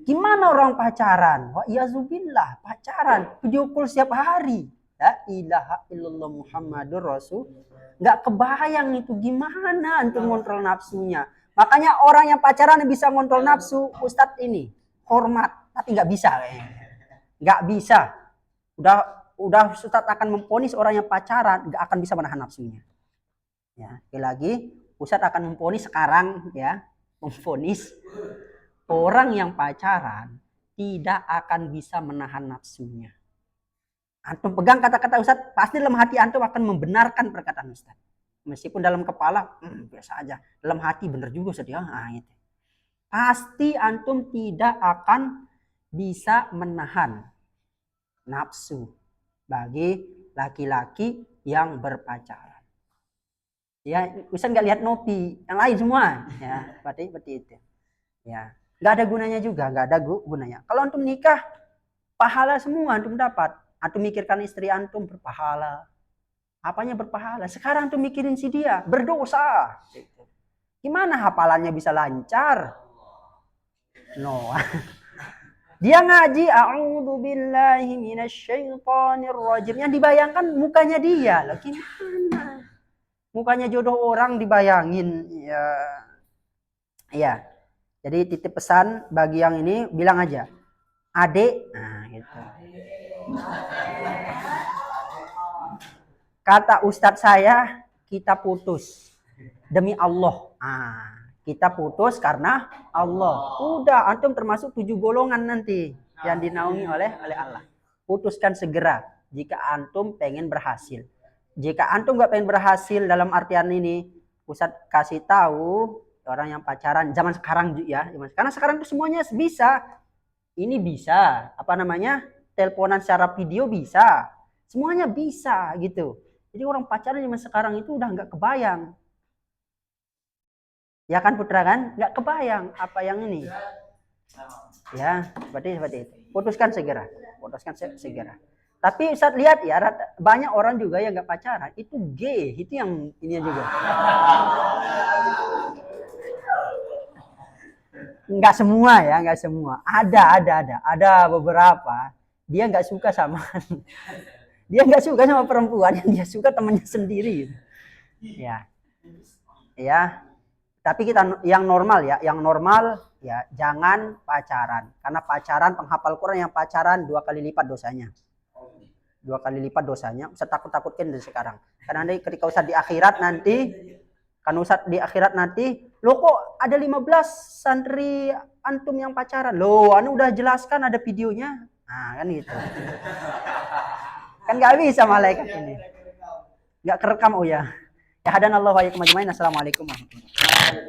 gimana orang pacaran? Wa iyazubillah, pacaran, video call setiap hari. La ilaha illallah Muhammadur Rasul. Nggak kebayang itu gimana antum ngontrol nafsunya. Makanya orang yang pacaran bisa ngontrol nafsu, Ustadz ini hormat, tapi nggak bisa kayaknya. Nggak bisa. Udah Ustadz akan memponis orang yang pacaran nggak akan bisa menahan nafsunya. Ya, sekali lagi Ustadz akan memponis sekarang ya, memponis orang yang pacaran tidak akan bisa menahan nafsunya. Antum pegang kata-kata Ustadz, pasti dalam hati antum akan membenarkan perkataan Ustadz. Meskipun dalam kepala biasa aja, dalam hati bener juga Ustadz ya. Gitu. Pasti antum tidak akan bisa menahan nafsu bagi laki-laki yang berpacaran. Ya, Ustadz nggak lihat Nopi, yang lain semua. Ya, seperti itu. Ya, nggak ada gunanya juga, nggak ada gunanya. Kalau antum nikah, pahala semua antum dapat. Antum mikirkan istri antum berpahala. Apanya berpahala? Sekarang antum mikirin si dia, berdosa. Gimana hafalannya bisa lancar? No. Dia ngaji, a'udzubillahi minasyaitonirrajim. Yang dibayangkan mukanya dia. Loh, gimana? Mukanya jodoh orang dibayangin. Ya. Jadi titip pesan bagi yang ini, bilang aja. Adek, nah gitu. Kata Ustadz saya, kita putus demi Allah. Kita putus karena Allah. Udah, antum termasuk 7 golongan nanti yang dinaungi oleh Allah. Putuskan segera jika antum pengen berhasil. Jika antum nggak pengen berhasil dalam artian ini, Ustadz kasih tahu orang yang pacaran zaman sekarang ya, karena sekarang tuh semuanya bisa. Ini bisa, teleponan secara video bisa. Semuanya bisa gitu. Jadi orang pacaran zaman sekarang itu udah nggak kebayang. Ya kan Putra kan? Nggak kebayang apa yang ini. Ya, seperti itu. Putuskan segera. Segera. Tapi saat lihat ya, banyak orang juga yang nggak pacaran. Itu gay, itu yang ini juga. Nggak semua ya, nggak semua. Ada beberapa. Dia nggak suka sama dia nggak suka sama perempuan, yang dia suka temannya sendiri. Ya, ya. Tapi kita yang normal ya jangan pacaran. Karena pacaran, penghafal Quran yang pacaran 2 kali lipat dosanya. 2 kali lipat dosanya. Ustaz takut-takutkan dari sekarang. Karena nanti ketika Ustaz di akhirat nanti, lo kok ada 15 santri antum yang pacaran? Loh, anu udah jelaskan ada videonya. Nah, kan gitu. Kan nggak bisa malaikat ini. Nggak kerekam, oh ya. Ya hadanallahu wa iyyakum ajmain. Assalamualaikum warahmatullahi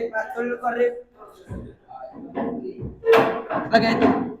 Batul korip. Bagai itu.